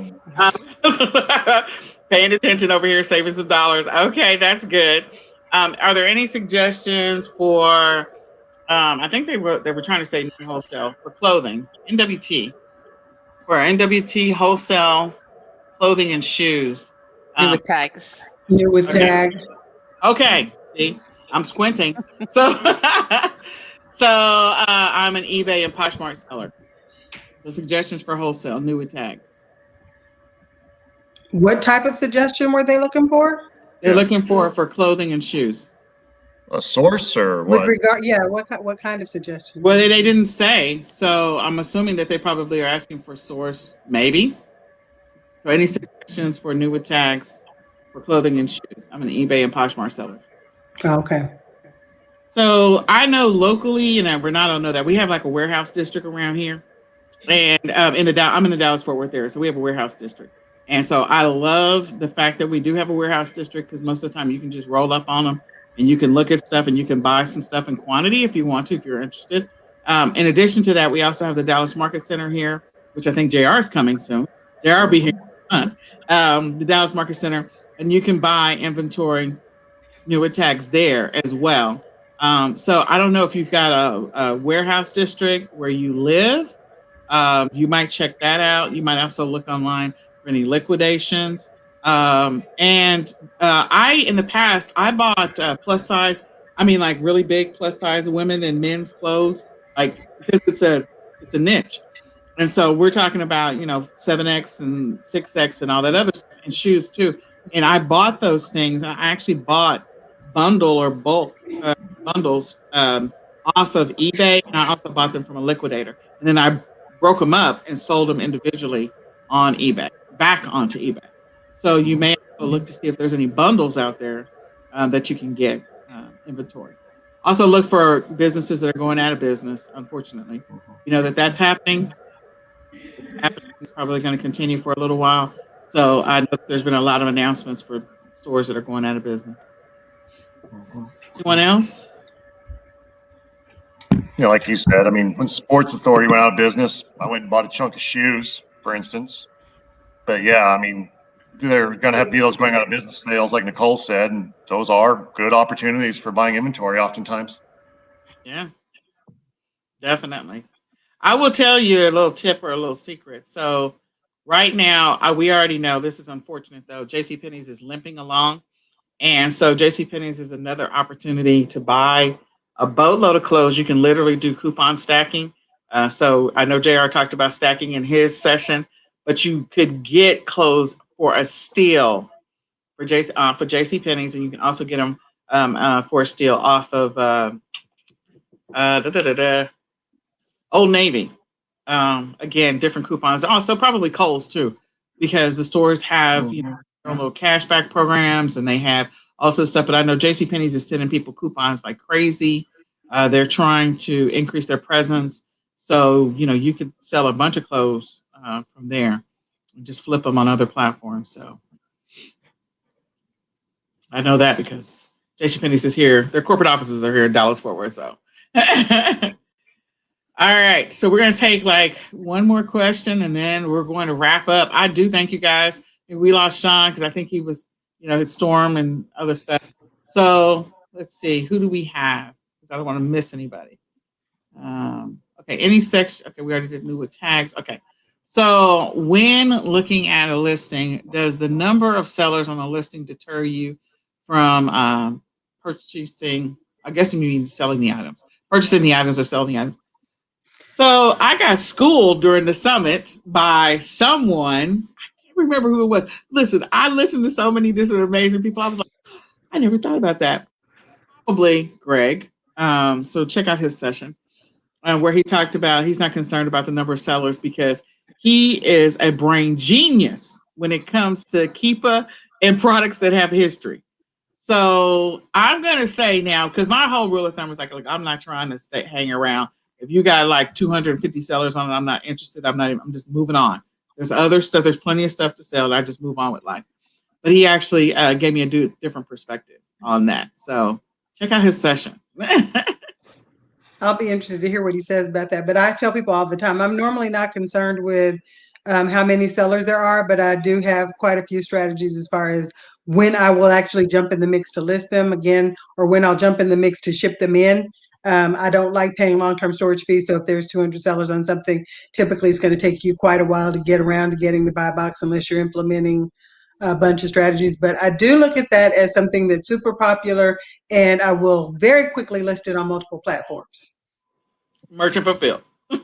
Paying attention over here, saving some dollars. Okay, that's good. Are there any suggestions for? I think they were trying to say new wholesale for clothing, NWT, for NWT wholesale clothing and shoes. New with tags. New with tag. Okay, see, I'm squinting. So, I'm an eBay and Poshmark seller. The suggestions for wholesale, new with tags. What type of suggestion were they looking for? They're looking for clothing and shoes. A source or what? What kind of suggestion? Well, they didn't say, so I'm assuming that they probably are asking for source, maybe. So any suggestions for new with tags for clothing and shoes? I'm an eBay and Poshmark seller. Okay. So I know locally, and Renato know that we have like a warehouse district around here, and I'm in the Dallas Fort Worth area, so we have a warehouse district. And so I love the fact that we do have a warehouse district because most of the time you can just roll up on them and you can look at stuff and you can buy some stuff in quantity if you want to, if you're interested. In addition to that, we also have the Dallas Market Center here, which I think JR is coming soon. JR will be here next month. The Dallas Market Center, and you can buy inventory, new with tags there as well. So I don't know if you've got a warehouse district where you live. You might check that out. You might also look online for any liquidations. In the past, I bought plus size. I mean, like really big plus size women and men's clothes, like because it's a niche. And so we're talking about 7X and 6X and all that other stuff, and shoes too. And I bought those things. I actually bought bundle or bulk bundles off of eBay, and I also bought them from a liquidator. And then I broke them up and sold them individually on eBay, back onto eBay. So you may also look to see if there's any bundles out there that you can get inventory. Also look for businesses that are going out of business, unfortunately. That's happening. Advertising is probably going to continue for a little while. So I know there's been a lot of announcements for stores that are going out of business. Anyone else? Like you said, I mean, when Sports Authority went out of business, I went and bought a chunk of shoes, for instance. But yeah, I mean, there are going to have to be those going out of business sales, like Nicole said, and those are good opportunities for buying inventory oftentimes. Yeah, definitely. I will tell you a little tip or a little secret. So right now, we already know this is unfortunate though. JCPenney's is limping along. And so JCPenney's is another opportunity to buy a boatload of clothes. You can literally do coupon stacking. So I know JR talked about stacking in his session, but you could get clothes for a steal for JCPenney's, and you can also get them for a steal off of Old Navy. Again, different coupons. Also, probably Kohl's too, because the stores have their little cashback programs, and they have also stuff. But I know JCPenney's is sending people coupons like crazy. They're trying to increase their presence, so you could sell a bunch of clothes from there and just flip them on other platforms. So I know that because JCPenney's is here. Their corporate offices are here in Dallas Fort Worth. So. All right, so we're going to take like one more question and then we're going to wrap up. I do thank you guys. We lost Sean because I think he was, his storm and other stuff. So let's see, who do we have? Because I don't want to miss anybody. Okay, any section. Okay, we already did new with tags. Okay, so when looking at a listing, does the number of sellers on a listing deter you from purchasing? I guess you mean selling the items, purchasing the items or selling the items. So I got schooled during the summit by someone. I can't remember who it was. Listen, I listened to so many different amazing people. I was like, I never thought about that. Probably Greg. So check out his session where he talked about he's not concerned about the number of sellers because he is a brain genius when it comes to Keepa and products that have history. So I'm gonna say now, because my whole rule of thumb is like, I'm not trying to hang around. If you got like 250 sellers on it, I'm not interested. I'm just moving on. There's other stuff. There's plenty of stuff to sell. And I just move on with life. But he actually gave me a different perspective on that. So check out his session. I'll be interested to hear what he says about that. But I tell people all the time, I'm normally not concerned with how many sellers there are, but I do have quite a few strategies as far as when I will actually jump in the mix to list them again, or when I'll jump in the mix to ship them in. I don't like paying long-term storage fees. So if there's 200 sellers on something, typically it's going to take you quite a while to get around to getting the buy box unless you're implementing a bunch of strategies. But I do look at that as something that's super popular, and I will very quickly list it on multiple platforms. Merchant fulfilled. I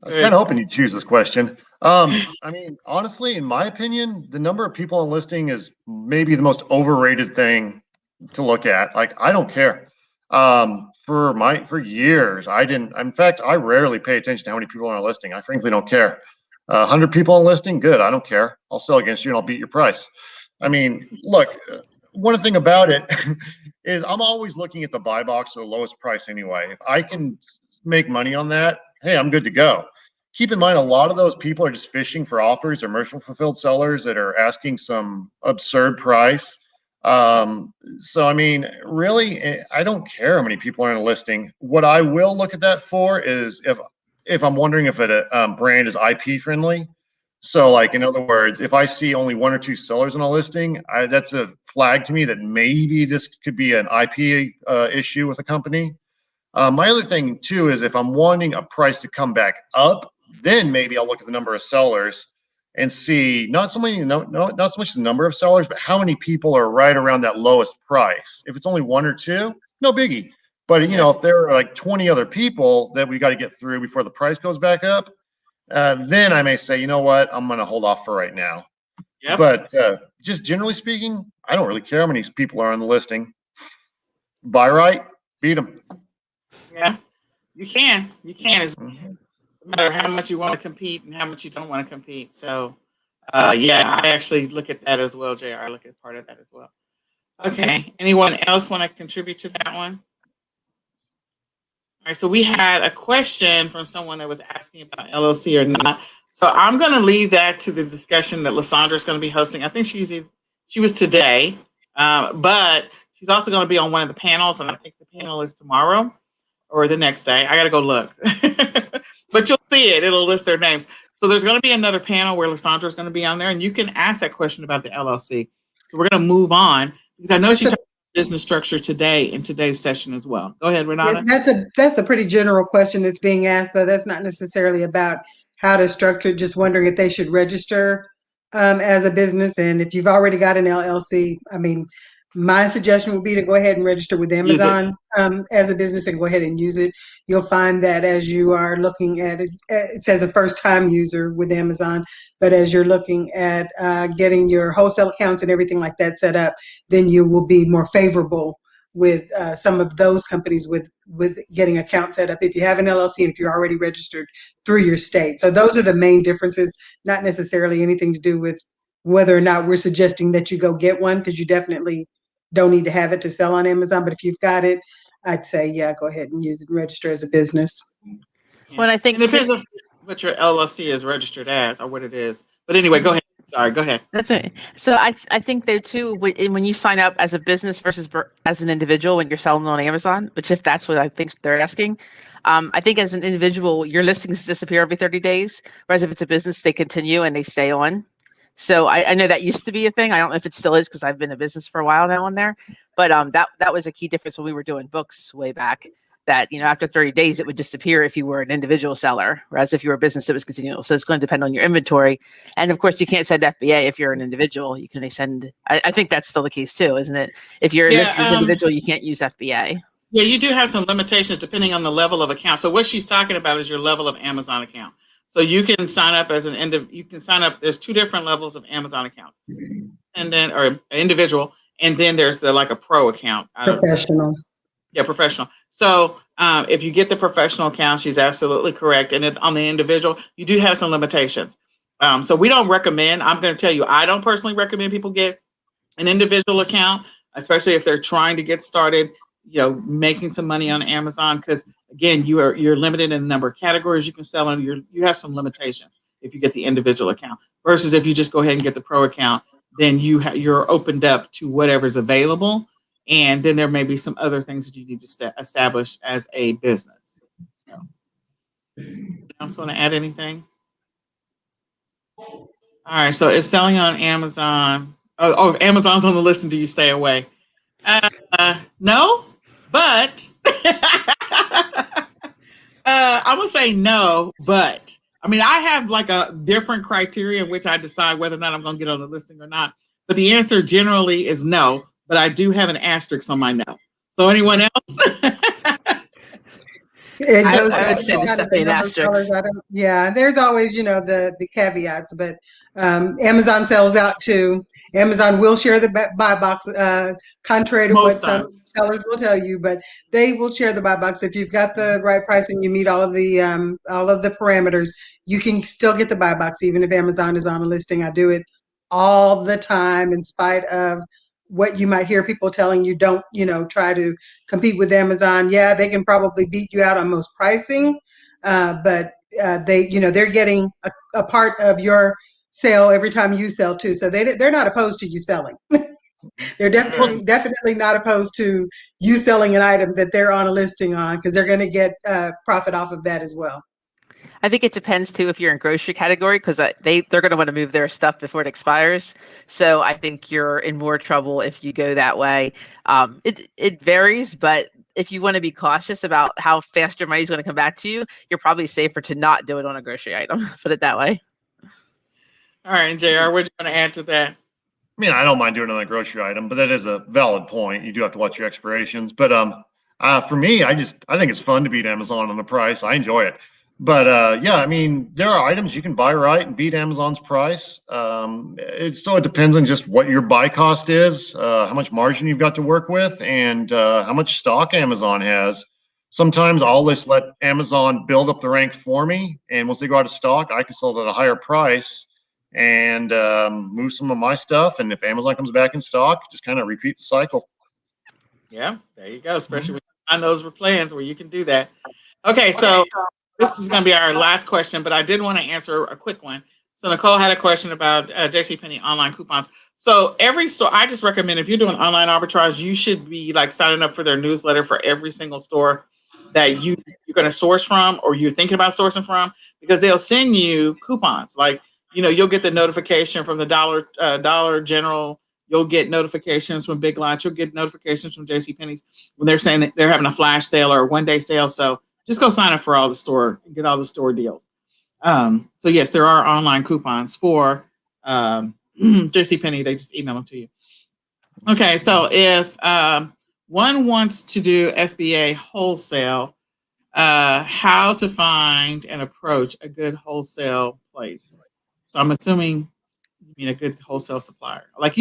was kind of hoping you'd choose this question. I mean, honestly, in my opinion, the number of people on listing is maybe the most overrated thing to look at. Like, I don't care. For years, I didn't. In fact, I rarely pay attention to how many people are on a listing. I frankly don't care. 100 people on listing, good. I don't care. I'll sell against you and I'll beat your price. I mean, look, one thing about it is I'm always looking at the buy box or the lowest price anyway. If I can make money on that, hey, I'm good to go. Keep in mind, a lot of those people are just fishing for offers or merchant fulfilled sellers that are asking some absurd price. So, I mean, really, I don't care how many people are in a listing. What I will look at that for is if I'm wondering if a brand is IP friendly. So, like, in other words, if I see only one or two sellers on a listing, that's a flag to me that maybe this could be an IP issue with a company. My other thing too is if I'm wanting a price to come back up, then maybe I'll look at the number of sellers and see not so much the number of sellers, but how many people are right around that lowest price. If it's only one or two, no biggie. But if there are like 20 other people that we got to get through before the price goes back up, then I may say, you know what, I'm going to hold off for right now. Yep. But just generally speaking, I don't really care how many people are on the listing. Buy right, beat them. Yeah, you can. It's no matter how much you want to compete and how much you don't want to compete. So, yeah, I actually look at that as well, JR. I look at part of that as well. Okay. Anyone else want to contribute to that one? All right, so we had a question from someone that was asking about LLC or not. So I'm going to leave that to the discussion that Lysandra is going to be hosting. I think she was today, but she's also going to be on one of the panels, and I think the panel is tomorrow or the next day. I got to go look, but you'll see it. It'll list their names. So there's going to be another panel where Lysandra is going to be on there, and you can ask that question about the LLC. So we're going to move on because I know she talked about business structure today in today's session as well. Go ahead, Renata. That's a pretty general question that's being asked, though. That's not necessarily about how to structure it. Just wondering if they should register as a business, and if you've already got an LLC. I mean, my suggestion would be to go ahead and register with Amazon as a business and go ahead and use it. You'll find that as you are looking at it, it says a first-time user with Amazon, but as you're looking at getting your wholesale accounts and everything like that set up, then you will be more favorable with some of those companies with getting accounts set up if you have an LLC and if you're already registered through your state. So those are the main differences, not necessarily anything to do with whether or not we're suggesting that you go get one, because you definitely don't need to have it to sell on Amazon. But if you've got it, I'd say, yeah, go ahead and use it and register as a business. Yeah. Well, I think it depends on what your LLC is registered as or what it is. But anyway, go ahead. Sorry, go ahead. That's it. So I think there too, when you sign up as a business versus as an individual when you're selling on Amazon, which if that's what I think they're asking, I think as an individual, your listings disappear every 30 days, whereas if it's a business, they continue and they stay on. So I know that used to be a thing. I don't know if it still is because I've been in business for a while now on there, but that was a key difference when we were doing books way back. That after 30 days it would disappear if you were an individual seller, whereas if you were a business it was continual. So it's going to depend on your inventory, and of course you can't send FBA if you're an individual. You can only send. I think that's still the case too, isn't it? If you're listed as individual, you can't use FBA. Yeah, you do have some limitations depending on the level of account. So what she's talking about is your level of Amazon account. So you can sign up as you can sign up. There's two different levels of Amazon accounts, and then or individual, and then there's like a pro account. Professional. Yeah, professional. So if you get the professional account, she's absolutely correct. And on the individual, you do have some limitations. So we don't recommend. I'm going to tell you, I don't personally recommend people get an individual account, especially if they're trying to get started, making some money on Amazon, because again, you're limited in the number of categories you can sell, and you have some limitations if you get the individual account. Versus if you just go ahead and get the pro account, then you're opened up to whatever's available, and then there may be some other things that you need to establish as a business. So, anyone else want to add anything? All right. So if selling on Amazon, if Amazon's on the list, and do you stay away? No, but I'm gonna say no, but I mean I have like a different criteria in which I decide whether or not I'm gonna get on the listing or not. But the answer generally is no, but I do have an asterisk on my no. So anyone else? I would say there's definitely an asterisk. Yeah, there's always, the caveats, but Amazon sells out too. Amazon will share the buy box, contrary to what some sellers will tell you, but they will share the buy box. If you've got the right price and you meet all of the parameters, you can still get the buy box, even if Amazon is on a listing. I do it all the time, in spite of what you might hear people telling you. Don't try to compete with Amazon. Yeah, they can probably beat you out on most pricing, but they're getting a part of your sale every time you sell too. So they're not opposed to you selling. They're definitely not opposed to you selling an item that they're on a listing on, because they're going to get profit off of that as well. I think it depends too if you're in grocery category, because they're going to want to move their stuff before it expires. So I think you're in more trouble if you go that way. It varies, but if you want to be cautious about how fast your money is going to come back to you, you're probably safer to not do it on a grocery item. Put it that way. All right, JR, what do you want to add to that? I mean, I don't mind doing it on a grocery item, but that is a valid point. You do have to watch your expirations. But for me, I think it's fun to beat Amazon on the price. I enjoy it. But yeah, I mean, there are items you can buy right and beat Amazon's price. It depends on just what your buy cost is, how much margin you've got to work with, and how much stock Amazon has. Sometimes I'll just let Amazon build up the rank for me, and once they go out of stock, I can sell it at a higher price and move some of my stuff. And if Amazon comes back in stock, just kind of repeat the cycle. Yeah, there you go. Especially with find those plans where you can do that. Okay, so this is going to be our last question, but I did want to answer a quick one. So Nicole had a question about JCPenney online coupons. So every store, I just recommend if you're doing online arbitrage, you should be like signing up for their newsletter for every single store that you're going to source from or you're thinking about sourcing from, because they'll send you coupons. Like, you'll get the notification from the Dollar General. You'll get notifications from Big Lots. You'll get notifications from JCPenney's when they're saying that they're having a flash sale or a one-day sale. So just go sign up for all the store, get all the store deals. So yes, there are online coupons for JCPenney. They just email them to you. Okay, so if one wants to do FBA wholesale, how to find and approach a good wholesale place. So I'm assuming you mean a good wholesale supplier. Like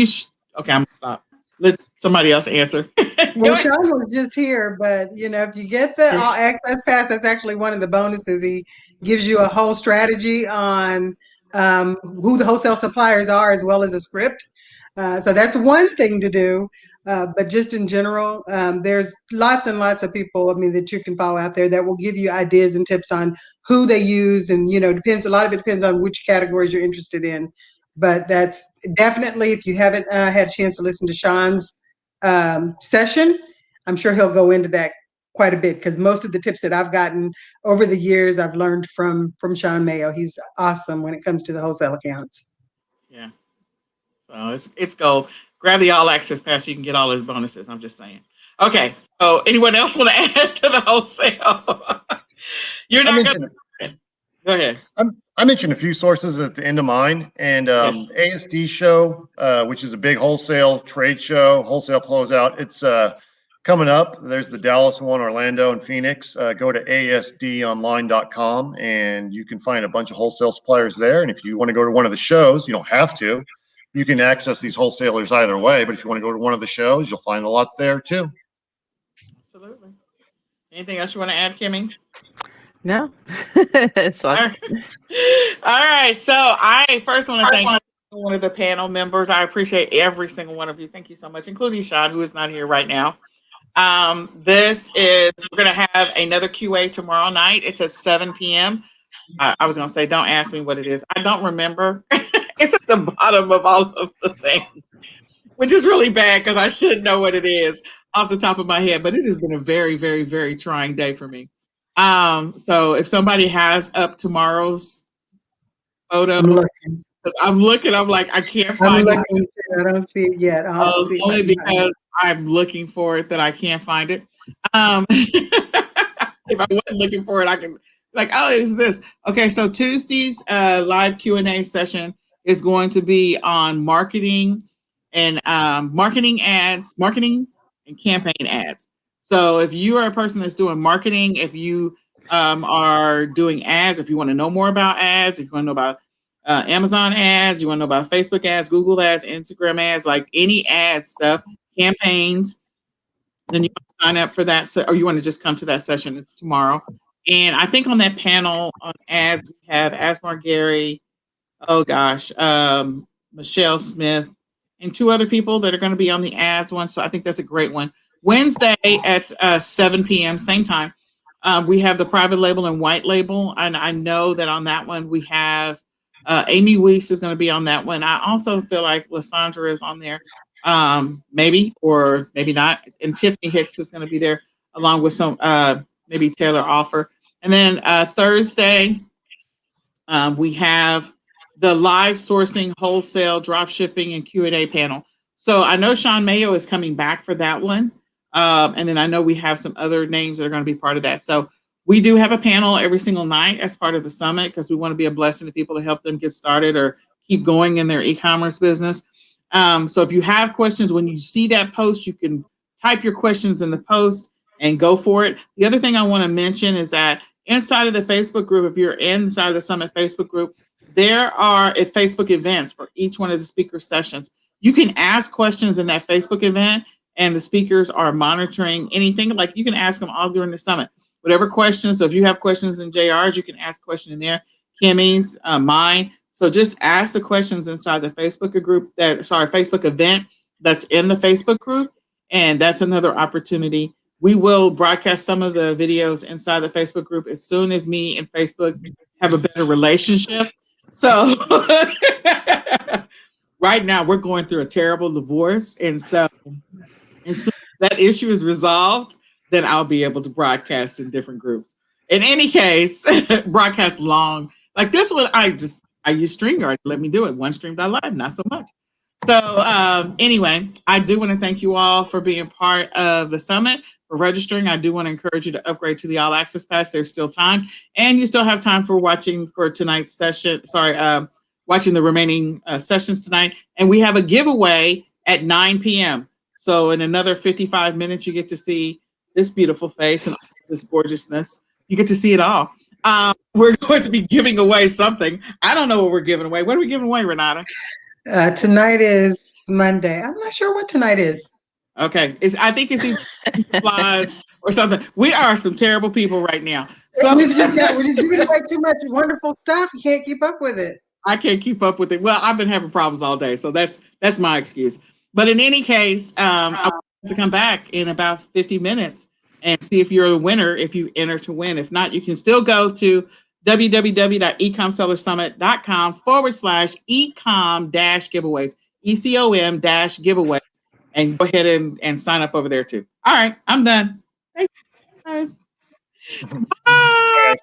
okay, I'm gonna stop. Let somebody else answer. Well, Sean was just here, but if you get the all access pass, that's actually one of the bonuses. He gives you a whole strategy on who the wholesale suppliers are, as well as a script. So that's one thing to do. But just in general, there's lots and lots of people, that you can follow out there that will give you ideas and tips on who they use. And, a lot of it depends on which categories you're interested in. But that's definitely, if you haven't had a chance to listen to Sean's session, I'm sure he'll go into that quite a bit, because most of the tips that I've gotten over the years, I've learned from Sean Mayo. He's awesome when it comes to the wholesale accounts. Yeah. So it's gold. Grab the all access pass so you can get all those bonuses. I'm just saying. Okay. So anyone else want to add to the wholesale? You're not going to. Go ahead. I mentioned a few sources at the end of mine, and Yes. ASD show, which is a big wholesale trade show, wholesale closeout. It's coming up. There's the Dallas one, Orlando, and Phoenix. Go to asdonline.com and you can find a bunch of wholesale suppliers there. And if you want to go to one of the shows, you don't have to. You can access these wholesalers either way. But if you want to go to one of the shows, you'll find a lot there too. Absolutely. Anything else you want to add, Kimmy? No. All right. So I first want to thank one of the panel members. I appreciate every single one of you. Thank you so much, including Sean, who is not here right now. We're going to have another QA tomorrow night. It's at 7 p.m. I was going to say, don't ask me what it is. I don't remember. It's at the bottom of all of the things, which is really bad because I should know what it is off the top of my head. But it has been a very, very, very trying day for me. So if somebody has up tomorrow's photo, I'm looking, I'm like, I can't find it. I don't see it yet. Only because I'm looking for it that I can't find it. If I wasn't looking for it, I can it's this. Okay, so Tuesday's live Q&A session is going to be on marketing and marketing and campaign ads. So if you are a person that's doing marketing, if you are doing ads, if you want to know more about ads, if you want to know about Amazon ads, you want to know about Facebook ads, Google ads, Instagram ads, like any ad stuff, campaigns, then you want to sign up for that. Or you want to just come to that session. It's tomorrow. And I think on that panel on ads, we have Asmar Gary, Michelle Smith, and two other people that are going to be on the ads one. So I think that's a great one. Wednesday at 7 p.m., same time, we have the private label and white label. And I know that on that one, we have Amy Weeks is going to be on that one. I also feel like Lysandra is on there, maybe, or maybe not. And Tiffany Hicks is going to be there along with some, maybe Taylor Offer. And then Thursday, we have the live sourcing, wholesale, drop shipping, and Q&A panel. So I know Sean Mayo is coming back for that one. And then I know we have some other names that are going to be part of that. So we do have a panel every single night as part of the summit because we want to be a blessing to people to help them get started or keep going in their e-commerce business. So if you have questions, when you see that post, you can type your questions in the post and go for it. The other thing I want to mention is that inside of the Facebook group, if you're inside of the Summit Facebook group, there are Facebook events for each one of the speaker sessions. You can ask questions in that Facebook event, and the speakers are monitoring anything. Like you can ask them all during the summit, whatever questions. So if you have questions in JR's, you can ask a question in there. Kimmy's, mine. So just ask the questions inside the Facebook event that's in the Facebook group, and that's another opportunity We will broadcast some of the videos inside the Facebook group as soon as me and Facebook have a better relationship. So right now we're going through a terrible divorce. And so as soon as that issue is resolved, then I'll be able to broadcast in different groups. In any case, broadcast long. Like this one, I use StreamYard to let me do it. OneStream.live, not so much. So anyway, I do want to thank you all for being part of the summit, for registering. I do want to encourage you to upgrade to the All Access Pass. There's still time. And you still have time for watching for tonight's session. Watching the remaining sessions tonight. And we have a giveaway at 9 p.m. So in another 55 minutes, you get to see this beautiful face and this gorgeousness. You get to see it all. We're going to be giving away something. I don't know what we're giving away. What are we giving away, Renata? Tonight is Monday. I'm not sure what tonight is. Okay. I think it's either supplies or something. We are some terrible people right now. So we're just giving away too much wonderful stuff. You can't keep up with it. I can't keep up with it. Well, I've been having problems all day, so that's my excuse. But in any case, I want to come back in about 50 minutes and see if you're a winner, if you enter to win. If not, you can still go to www.ecomsellersummit.com/ecom-giveaways, ECOM-giveaways, and go ahead and sign up over there too. All right, I'm done. Thank you guys. Bye.